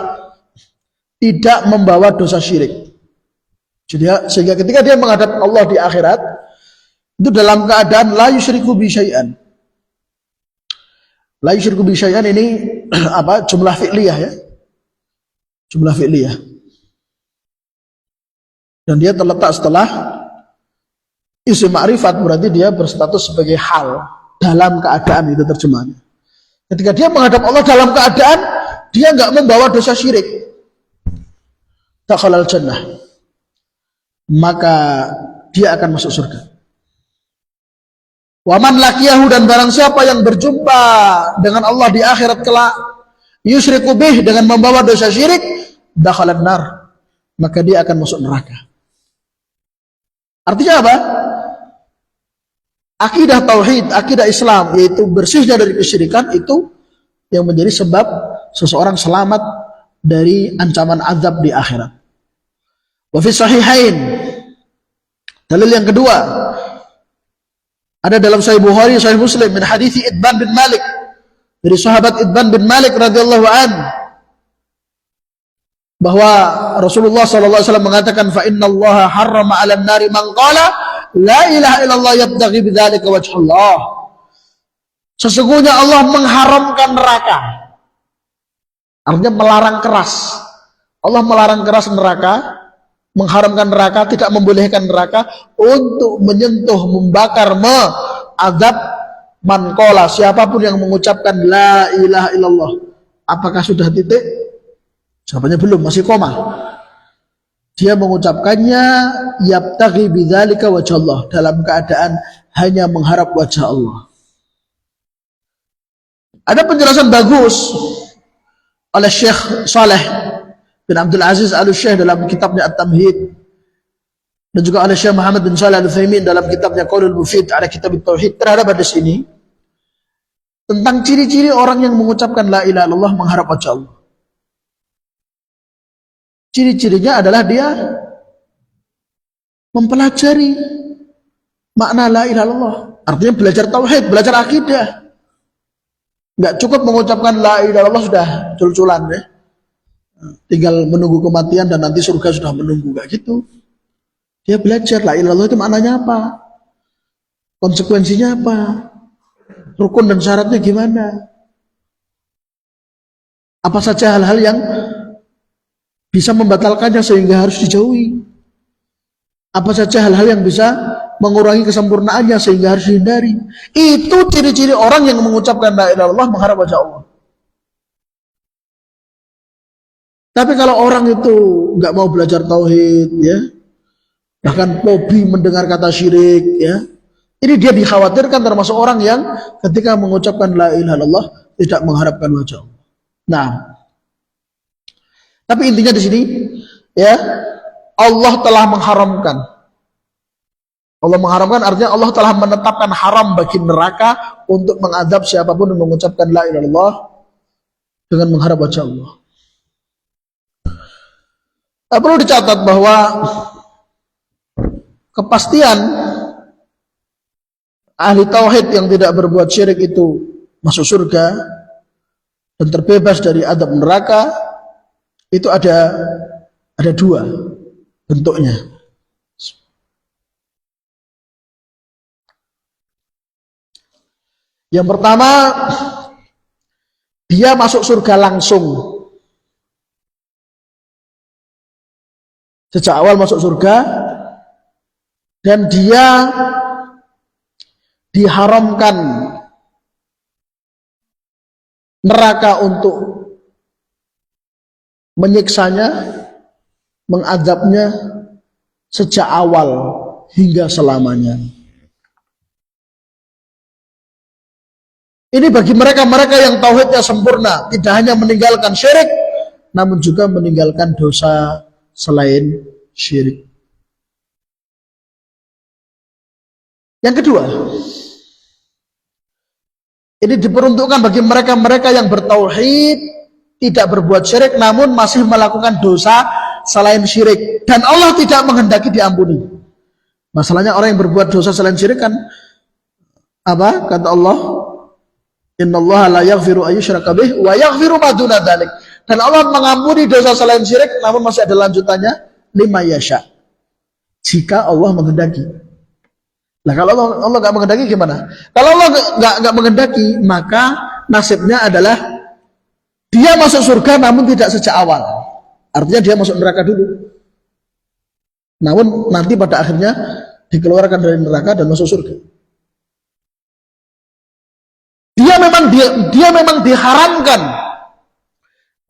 Tidak membawa dosa syirik. Jadi sehingga ketika dia menghadap Allah di akhirat, itu dalam keadaan la yusyriku bi syai'an. La yusyriku bi syai'an ini apa? Jumlah fi'liyah, ya. Jumlah fi'liyah. Dan dia terletak setelah isim ma'rifat, berarti dia berstatus sebagai hal, dalam keadaan, itu terjemahannya. Ketika dia menghadap Allah dalam keadaan dia nggak membawa dosa syirik, dakhalal jannah, maka dia akan masuk surga. Waman laqiyahu, dan barang siapa yang berjumpa dengan Allah di akhirat kelak, yusyriku bih, dengan membawa dosa syirik, dakhalan nar, maka dia akan masuk neraka. Artinya apa? Akidah tauhid, akidah Islam, yaitu bersihnya dari kesyirikan, itu yang menjadi sebab seseorang selamat dari ancaman azab di akhirat. Wa fi sahihain, dalil yang kedua, ada dalam Sahih Bukhari, Sahih Muslim, min hadithi Idban bin Malik, dari sahabat Idban bin Malik radhiyallahu an, bahwa Rasulullah sallallahu alaihi wasallam mengatakan, fa innallaha harrama 'alan nari man qala la ilaha illallah yabtaghi bidzalika wajhallah. Sesungguhnya Allah mengharamkan neraka. Artinya melarang keras. Allah melarang keras neraka, mengharamkan neraka, tidak membolehkan neraka untuk menyentuh, membakar, mengadab man qala, siapapun yang mengucapkan la ilaha illallah. Apakah sudah titik? Jawabannya belum, masih koma. Dia mengucapkannya yabtaghi bidzalika wajhallah, dalam keadaan hanya mengharap wajah Allah. Ada penjelasan bagus oleh Syekh Saleh bin Abdul Aziz Al-Syekh dalam kitabnya At-Tamhid, dan juga oleh Syekh Muhammad bin Shalih Al-Utsaimin dalam kitabnya Qaulul Mufid ala Kitab Tauhid, terhadap hadis ini, tentang ciri-ciri orang yang mengucapkan la ilaha illallah mengharap wajah Allah. Ciri-cirinya adalah dia mempelajari makna la ilaha illallah, artinya belajar tauhid, belajar akidah. Nggak cukup mengucapkan la ilaha illallah sudah cul-culan, ya, tinggal menunggu kematian dan nanti surga sudah menunggu, nggak gitu. Dia belajar la ilaha illallah itu maknanya apa, konsekuensinya apa, rukun dan syaratnya gimana, apa saja hal-hal yang bisa membatalkannya sehingga harus dijauhi, apa saja hal-hal yang bisa mengurangi kesempurnaannya sehingga harus dihindari. Itu ciri-ciri orang yang mengucapkan la ilaha illallah mengharap wajah Allah. Tapi kalau orang itu nggak mau belajar tauhid, ya, bahkan hobi mendengar kata syirik, ya, ini dia dikhawatirkan termasuk orang yang ketika mengucapkan la ilaha illallah tidak mengharapkan wajah Allah. Nah, tapi intinya di sini, ya, Allah telah mengharamkan. Allah mengharamkan artinya Allah telah menetapkan haram bagi neraka untuk mengadab siapapun yang mengucapkan la ilaha illallah dengan mengharap wajah Allah. Perlu dicatat bahwa kepastian ahli tauhid yang tidak berbuat syirik itu masuk surga dan terbebas dari adab neraka, itu ada dua bentuknya. Yang pertama, dia masuk surga langsung. Sejak awal masuk surga, dan dia diharamkan neraka untuk menyiksanya, mengadabnya sejak awal hingga selamanya. Ini bagi mereka-mereka yang tauhidnya sempurna, tidak hanya meninggalkan syirik, namun juga meninggalkan dosa selain syirik. Yang kedua, ini diperuntukkan bagi mereka-mereka yang bertauhid, tidak berbuat syirik, namun masih melakukan dosa selain syirik, dan Allah tidak menghendaki diampuni. Masalahnya orang yang berbuat dosa selain syirik kan apa? Kata Allah, innallaha la yaghfiru ayyushraka bih wa yaghfiru ma duna dzalik. Dan Allah mengampuni dosa selain syirik, namun masih ada lanjutannya, lima yasha, jika Allah menghendaki. Nah, kalau Allah nggak menghendaki gimana? Kalau Allah nggak menghendaki, maka nasibnya adalah dia masuk surga namun tidak sejak awal. Artinya dia masuk neraka dulu. Namun nanti pada akhirnya dikeluarkan dari neraka dan masuk surga. Dia memang diharamkan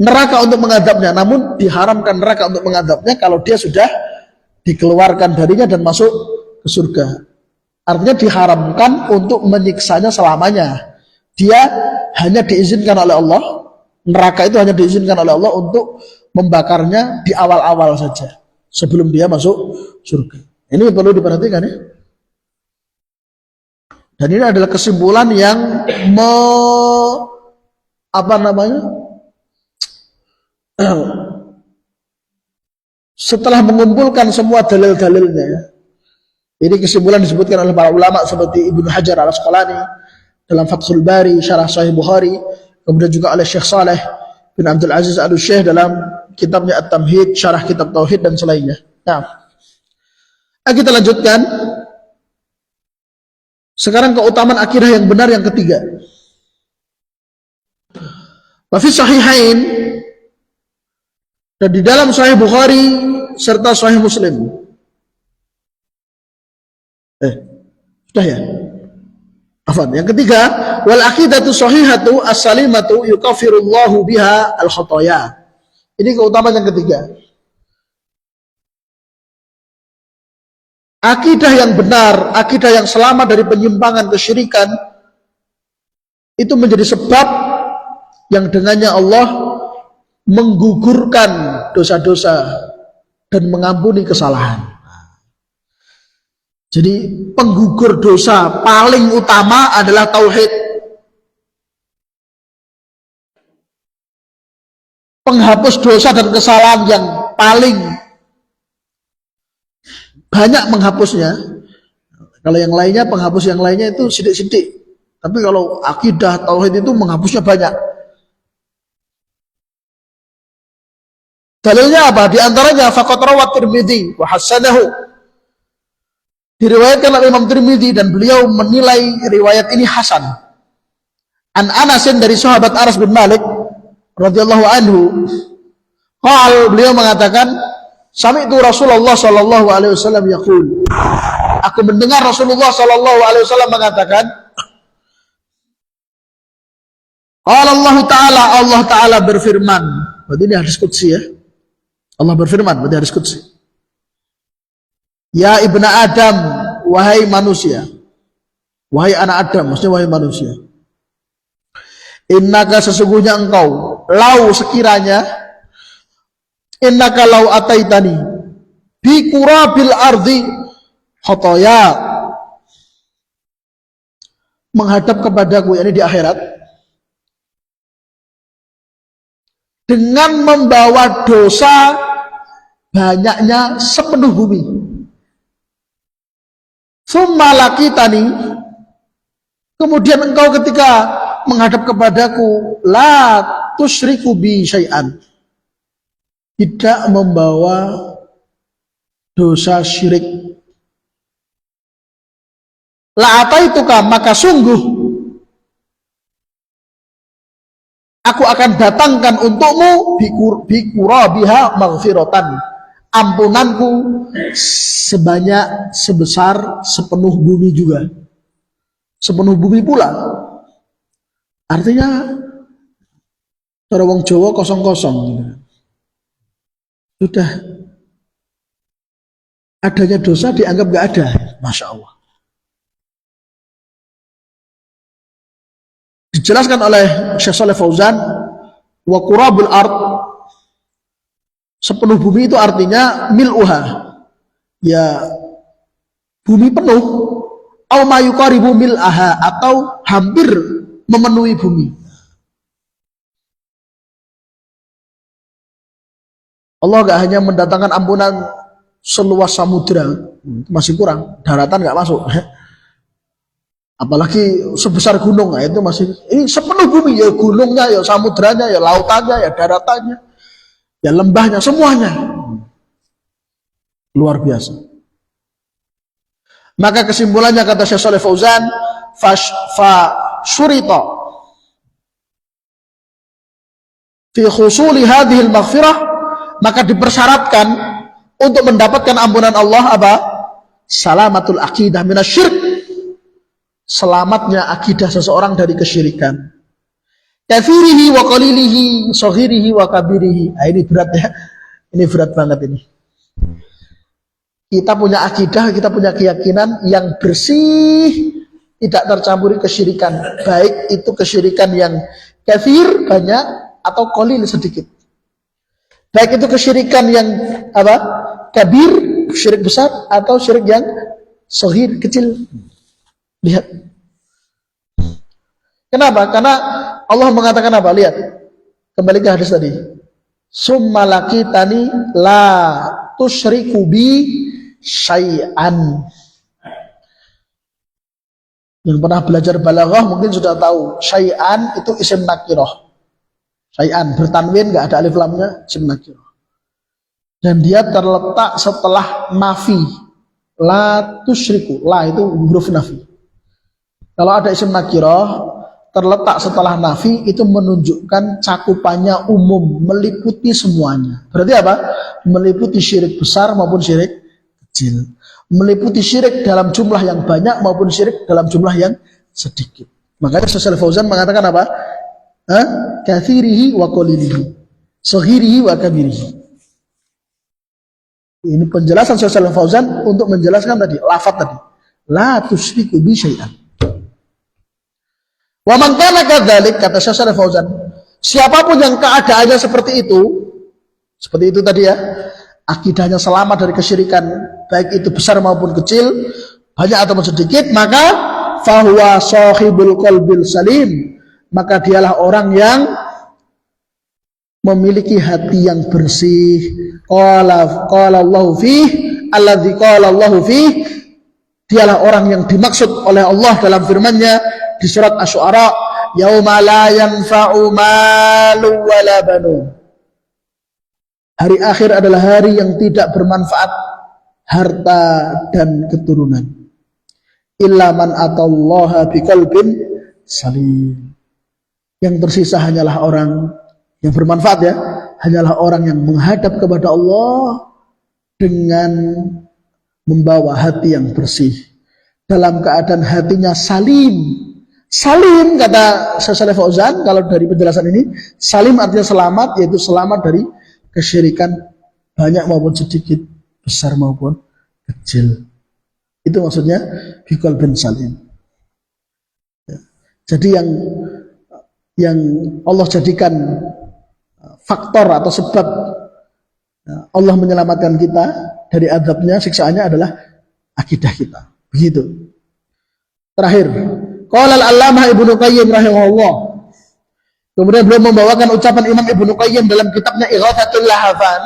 neraka untuk mengadabnya, namun diharamkan neraka untuk mengadabnya kalau dia sudah dikeluarkan darinya dan masuk ke surga. Artinya diharamkan untuk menyiksanya selamanya. Dia hanya diizinkan oleh Allah, neraka itu hanya diizinkan oleh Allah untuk membakarnya di awal-awal saja, sebelum dia masuk surga. Ini perlu diperhatikan ya. Dan ini adalah kesimpulan yang setelah mengumpulkan semua dalil-dalilnya ya. Ini kesimpulan disebutkan oleh para ulama seperti Ibnu Hajar Al-Asqalani dalam Fathul Bari, Syarah Sahih Bukhari, kemudian juga oleh Syekh Saleh bin Abdul Aziz Al-Syekh dalam kitabnya At-Tamhid, Syarah Kitab Tauhid dan selainnya. Nah, kita lanjutkan. Sekarang keutamaan akidah yang benar yang ketiga. Wa fi sahihain, dan di dalam Sahih Bukhari serta Sahih Muslim. Sudah ya? Afwan. Yang ketiga, wal aqidatu shahihatu as-salimatu yukaffirullahu biha al-khotoya. Ini keutamaan yang ketiga. Akidah yang benar, akidah yang selamat dari penyimpangan kesyirikan, itu menjadi sebab yang dengannya Allah menggugurkan dosa-dosa dan mengampuni kesalahan. Jadi penggugur dosa paling utama adalah tauhid. Penghapus dosa dan kesalahan yang paling banyak menghapusnya. Kalau yang lainnya, penghapus yang lainnya itu sidik-sidik. Tapi kalau akidah tauhid itu menghapusnya banyak. Dalilnya apa? Di antaranya faqad rawat Tirmidzi wa hasanahu. Diriwayatkan oleh Imam Tirmidzi dan beliau menilai riwayat ini hasan. An Anasin, dari sahabat Anas bin Malik radhiyallahu anhu, beliau mengatakan, sami'tu Rasulullah sallallahu alaihi wasallam yaqul. Aku mendengar Rasulullah sallallahu alaihi wasallam mengatakan, Allah Ta'ala berfirman. Berarti ini hadis qudsi ya. Allah berfirman, berarti hadis qudsi. Ya ibna Adam, wahai manusia, wahai anak Adam, maksudnya wahai manusia, innaka, sesungguhnya engkau, lau sekiranya, innaka lau ataitani bi qurabil ardi khotoya, menghadap kepadaku, yakni di akhirat, dengan membawa dosa banyaknya sepenuh bumi. Summa lakitani, kemudian engkau ketika menghadap kepadaku, la tusyriku bi syai'an, tidak membawa dosa syirik. La ataituka, maka sungguh aku akan datangkan untukmu bikurabiha maghfiratan, ampunanku sebesar sepenuh bumi juga, sepenuh bumi pula. Artinya cara wong Jawa kosong-kosong. Sudah adanya dosa dianggap nggak ada. Masya Allah. Dijelaskan oleh Syekh Shalih Fauzan, wa qurabul ard, sepenuh bumi itu artinya mil'uha, ya bumi penuh, au mayuqaribu mil'aha, atau hampir memenuhi bumi. Allah gak hanya mendatangkan ampunan seluas samudra, masih kurang, daratan gak masuk. Apalagi sebesar gunung, itu masih, ini sepenuh bumi, ya gunungnya, ya samudranya, ya lautannya, ya daratannya, ya lembahnya, semuanya. Luar biasa. Maka kesimpulannya kata Syekh Shalih Fauzan, fa syurita fi khusuli hadhil maghfirah, maka dipersyaratkan untuk mendapatkan ampunan Allah apa? Salamatul aqidah minasyirk, selamatnya akidah seseorang dari kesyirikan. Kafirihi wa qalilihi, saghirihi wa kabirihi. Nah, ini berat ya. Ini berat banget ini. Kita punya akidah, kita punya keyakinan yang bersih, tidak tercampuri kesyirikan. Baik itu kesyirikan yang kafir banyak atau qalil sedikit. Baik itu kesyirikan yang apa? Kabir, syirik besar, atau syirik yang saghir, kecil. Lihat. Kenapa? Karena Allah mengatakan apa? Lihat. Kembali ke hadis tadi. Summa laqitani la tusyriku bi syai'an. Yang pernah belajar balaghah mungkin sudah tahu. Syai'an itu isim nakirah. Syai'an bertanwin, enggak ada alif lamnya, isim nakirah. Dan dia terletak setelah nafi. La tusyriku. La itu huruf nafi. Kalau ada isim nakirah terletak setelah nafi, itu menunjukkan cakupannya umum, meliputi semuanya. Berarti apa? Meliputi syirik besar maupun syirik kecil. Meliputi syirik dalam jumlah yang banyak maupun syirik dalam jumlah yang sedikit. Makanya Syekh Shalih Fauzan mengatakan apa? Kathirihi wa qalilihi, saghirihi wa kabirihi. Ini penjelasan Syekh Shalih Fauzan untuk menjelaskan tadi, lafaz tadi. La tusyriku bi syai'an. Wa man kana kadzalik, kata Syekh Shalih Fauzan, siapapun yang keadaannya seperti itu tadi ya, akidahnya selamat dari kesyirikan, baik itu besar maupun kecil, banyak ataupun sedikit, maka fahuwa sahibul qalbil salim, maka dialah orang yang memiliki hati yang bersih. Qala Allahu fih alladzi qala Allahu fih, dialah orang yang dimaksud oleh Allah dalam firman-Nya di surat Asy-Syu'ara, yauma la yanfa'u malu wala banun. Hari akhir adalah hari yang tidak bermanfaat harta dan keturunan. Illa man atallaha biqalbin salim. Yang tersisa hanyalah orang yang bermanfaat ya, hanyalah orang yang menghadap kepada Allah dengan membawa hati yang bersih, dalam keadaan hatinya salim. Salim, kata Syekh Shalih Fauzan, kalau dari penjelasan ini, salim artinya selamat, yaitu selamat dari kesyirikan banyak maupun sedikit, besar maupun kecil. Itu maksudnya biqalbin salim. Ya. Jadi yang Allah jadikan faktor atau sebab Allah menyelamatkan kita dari azabnya, siksaannya adalah akidah kita. Begitu. Terakhir, qala al-allamah Ibnu Qayyim rahimahullah. Kemudian beliau membawakan ucapan Imam Ibnu Qayyim dalam kitabnya Ighatsatul Lahafan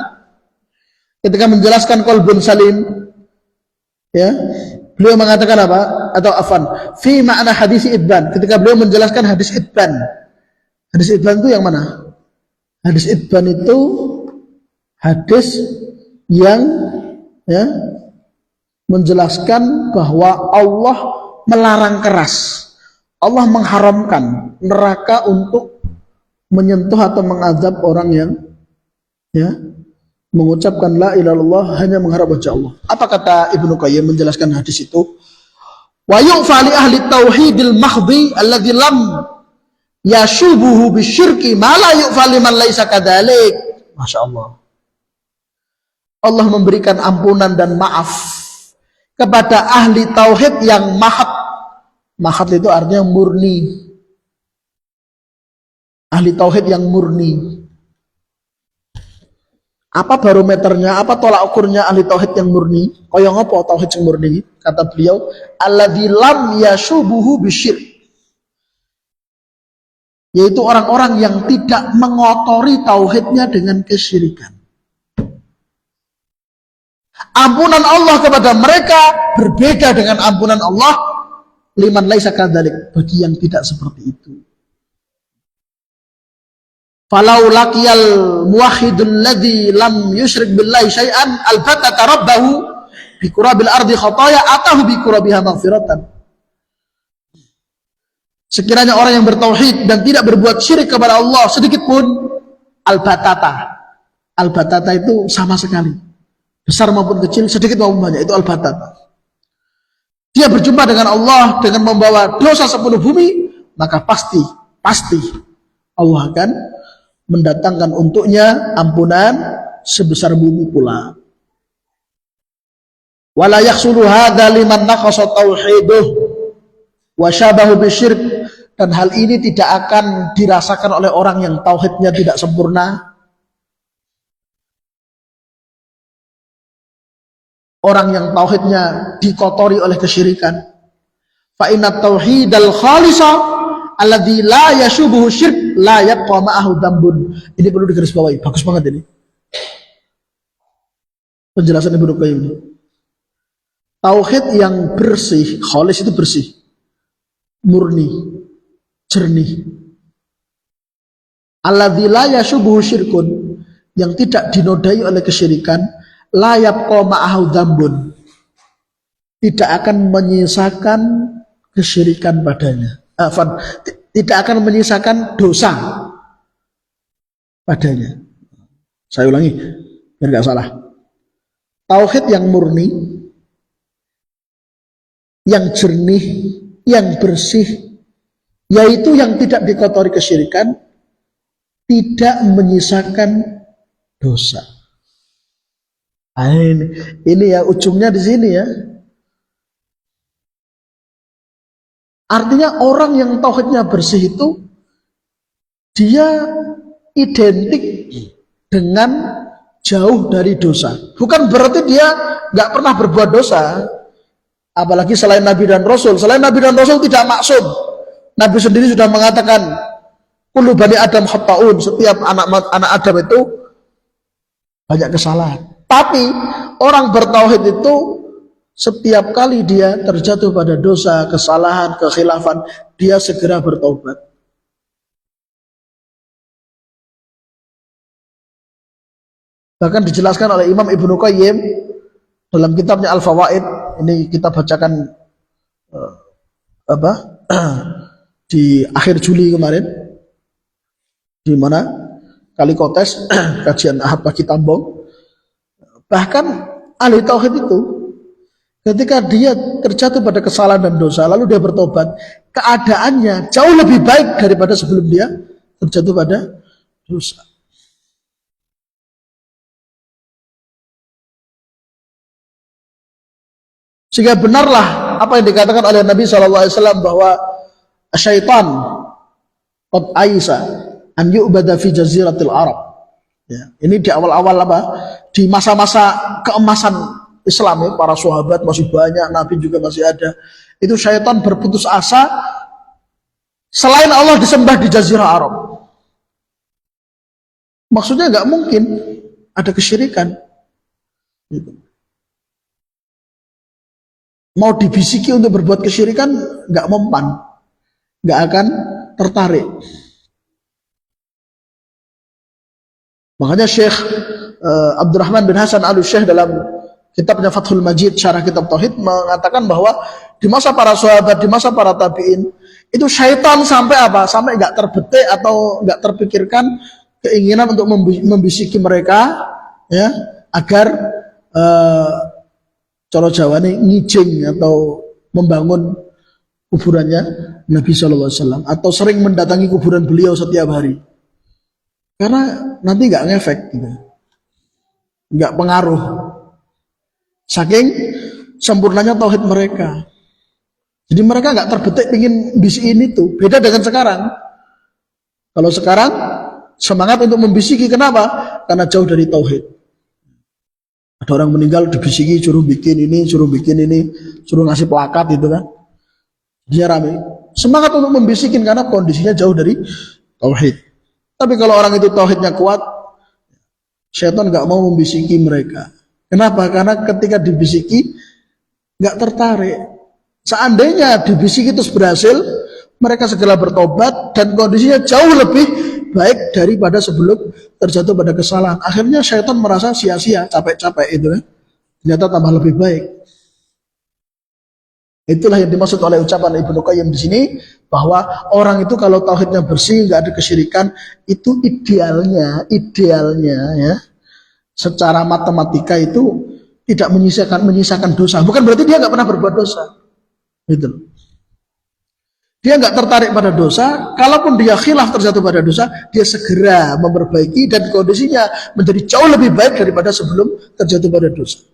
ketika menjelaskan qalbun salim. Ya. Beliau mengatakan apa? Atau afan, fi makna hadis Ibban, ketika beliau menjelaskan hadis Ibban. Hadis Ibban itu yang mana? Hadis Ibban itu hadis yang ya, menjelaskan bahwa Allah melarang keras. Allah mengharamkan neraka untuk menyentuh atau mengazab orang yang ya, mengucapkan la ilaha illallah, hanya mengharap wajah Allah. Apa kata Ibnu Qayyim menjelaskan hadis itu? Wa yu'fa li ahli tauhidil mahdhi alladzi lam yashubuhu bisyirki ma la yu'fa liman laisa kadzalik. Masya Allah. Allah memberikan ampunan dan maaf kepada ahli tauhid yang mahat. Mahat itu artinya murni. Ahli tauhid yang murni. Apa barometernya, apa tolak ukurnya ahli tauhid yang murni? Kaya ngopo tauhid yang murni? Kata beliau, alladzi lam yashubuhu bisyirk. Yaitu orang-orang yang tidak mengotori tauhidnya dengan kesyirikan. Ampunan Allah kepada mereka berbeda dengan ampunan Allah liman laisa kadzalik, bagi yang tidak seperti itu. Falau laqiyal muwahhidul ladzi lam yusyrik billahi syai'an albatata rabbahu bi qurabil ardi khataya atahu bi qurabiha maghfiratan. Sekiranya orang yang bertauhid dan tidak berbuat syirik kepada Allah sedikit pun, al-batata itu sama sekali, besar maupun kecil, sedikit maupun banyak, itu al-batata. Dia berjumpa dengan Allah dengan membawa dosa sepenuh bumi, maka pasti Allah akan mendatangkan untuknya ampunan sebesar bumi pula. Wala yakhsulu hadza liman naqasa tauhiduh wa syabahu bisyirk. Dan hal ini tidak akan dirasakan oleh orang yang tauhidnya tidak sempurna. Orang yang tauhidnya dikotori oleh kesyirikan. Fa inna tauhidal khalisa alladzi la yashubuhu syirk la yabqa ma'ahu dzambun. Ini perlu digarisbawahi, bagus banget ini. Penjelasan Ibnu Qayyim ini. Tauhid yang bersih, khalis itu bersih, murni, jernih. Alladzi la yashubuhu syirkun, yang tidak dinodai oleh kesyirikan, la yabqa ma'ahu dzambun, tidak akan menyisakan kesyirikan padanya. Tidak akan menyisakan dosa padanya. Saya ulangi biar gak salah. Tauhid yang murni, yang jernih, yang bersih, yaitu yang tidak dikotori kesyirikan, tidak menyisakan dosa. Nah, ini ya ujungnya di sini ya. Artinya orang yang tauhidnya bersih itu dia identik dengan jauh dari dosa. Bukan berarti dia nggak pernah berbuat dosa. Apalagi selain Nabi dan Rasul. Selain Nabi dan Rasul tidak maksum. Nabi sendiri sudah mengatakan, kullu bani Adam khata'un, setiap anak Adam itu banyak kesalahan. Tapi orang bertauhid itu setiap kali dia terjatuh pada dosa, kesalahan, kekhilafan, dia segera bertobat. Bahkan dijelaskan oleh Imam Ibnu Qayyim dalam kitabnya Al-Fawaid. Ini kita bacakan di akhir Juli kemarin, di mana Kalikotes kajian Ahad pagi Tambong. Bahkan ahli tauhid itu ketika dia terjatuh pada kesalahan dan dosa lalu dia bertobat, keadaannya jauh lebih baik daripada sebelum dia terjatuh pada dosa. Sehingga benarlah apa yang dikatakan oleh Nabi SAW bahwa syaitan qad aisa an yu'bada fi jaziratil Arab. Ya, ini di awal-awal di masa-masa keemasan Islam ya, para sahabat masih banyak, Nabi juga masih ada. Itu syaitan berputus asa selain Allah disembah di Jazirah Arab. Maksudnya nggak mungkin ada kesyirikan. Gitu. Mau dibisiki untuk berbuat kesyirikan nggak mempan, nggak akan tertarik. Makanya Syekh Abdurrahman bin Hasan Al-Syekh dalam kitabnya Fathul Majid syarah kitab Tauhid mengatakan bahwa di masa para sahabat, di masa para tabi'in itu syaitan sampai sampai nggak terbetik atau nggak terpikirkan keinginan untuk membisiki mereka ya agar cara Jawa ini ngijing atau membangun kuburannya Nabi SAW atau sering mendatangi kuburan beliau setiap hari, karena nanti nggak ngefek gitu. nggak pengaruh. Saking sempurnanya tauhid mereka. Jadi mereka nggak terbetik ingin bisikin itu. Beda dengan sekarang. Kalau sekarang semangat untuk membisiki, kenapa? Karena jauh dari tauhid. Ada orang meninggal dibisiki, suruh bikin ini, suruh ngasih plakat gitu kan. Dia rame. Semangat untuk membisikin karena kondisinya jauh dari tauhid. Tapi kalau orang itu tauhidnya kuat, syaitan nggak mau membisiki mereka. Kenapa? Karena ketika dibisiki nggak tertarik. Seandainya dibisiki terus berhasil, mereka segera bertobat dan kondisinya jauh lebih baik daripada sebelum terjatuh pada kesalahan. Akhirnya syaitan merasa sia-sia, capek-capek itu kan. Ternyata tambah lebih baik. Itulah yang dimaksud oleh ucapan Ibnu Qayyim di sini, bahwa orang itu kalau tauhidnya bersih, nggak ada kesyirikan, itu idealnya ya, secara matematika itu tidak menyisakan dosa. Bukan berarti dia nggak pernah berbuat dosa. Gitu. Dia nggak tertarik pada dosa. Kalaupun dia khilaf terjatuh pada dosa, dia segera memperbaiki dan kondisinya menjadi jauh lebih baik daripada sebelum terjatuh pada dosa.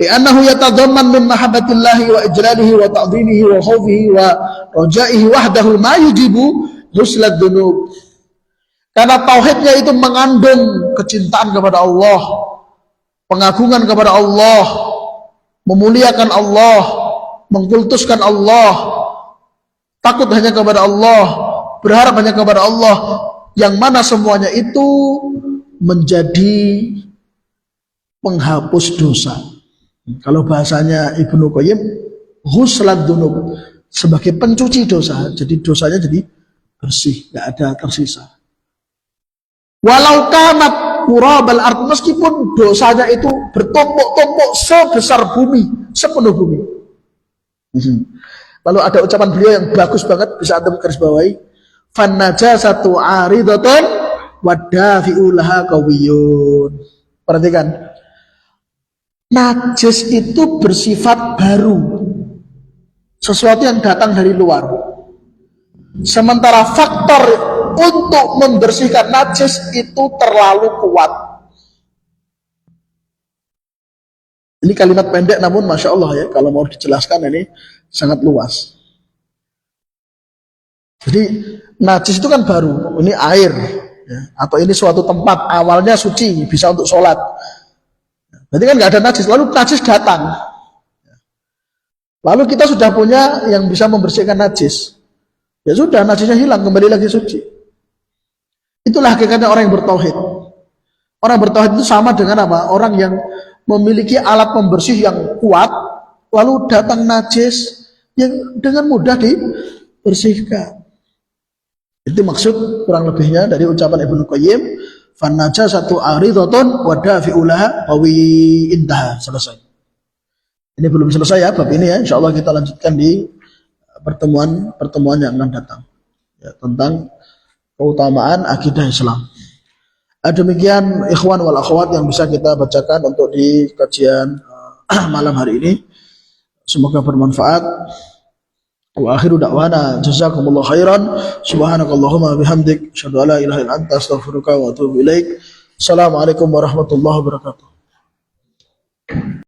Li'annahu yatadamman min mahabbatillahi wa ijlalihi wa ta'dhimihi wa khawfihi wa rajaihi wahdahu ma yujibu husnad dzunub. Karena tauhidnya itu mengandung kecintaan kepada Allah, pengagungan kepada Allah, memuliakan Allah, mengkultuskan Allah, takut hanya kepada Allah, berharap hanya kepada Allah, yang mana semuanya itu menjadi penghapus dosa. Kalau bahasanya Ibnu Qayyim, ghuslan dzunub, sebagai pencuci dosa. Jadi dosanya jadi bersih, nggak ada tersisa. Walau kanat qurabal ard, meskipun dosanya itu bertumpuk-tumpuk sebesar bumi, sepenuh bumi. Lalu ada ucapan beliau yang bagus banget, bisa antum garis bawahi. Fan najasatu aridatun wadafi'u laha qawiyun. Perhatikan. Najis itu bersifat baru, sesuatu yang datang dari luar. Sementara faktor untuk membersihkan najis itu terlalu kuat. Ini kalimat pendek namun Masya Allah ya, kalau mau dijelaskan ini sangat luas. Jadi najis itu kan baru, ini air ya, atau ini suatu tempat awalnya suci, bisa untuk sholat. Berarti kan nggak ada najis, lalu najis datang. Lalu kita sudah punya yang bisa membersihkan najis. Ya sudah, najisnya hilang, kembali lagi suci. Itulah hakikatnya orang yang bertauhid. Orang bertauhid itu sama dengan apa? Orang yang memiliki alat pembersih yang kuat, lalu datang najis yang dengan mudah dibersihkan. Itu maksud kurang lebihnya dari ucapan Ibnu Qayyim, fan najasatu aridatun wa dafi'u laha qawi, intaha, selesai. Ini belum selesai ya bab ini ya, insyaallah kita lanjutkan di pertemuan yang akan datang ya, tentang keutamaan akidah Islam. Demikian ikhwan wal akhwat yang bisa kita bacakan untuk di kajian malam hari ini. Semoga bermanfaat. Wa akhiru da'wana jazakumullah khairan. Subhanakallahumma bihamdik asyhadu an la ilaha illa anta astaghfiruka wa atubu ilaik. Assalamualaikum warahmatullahi wabarakatuh.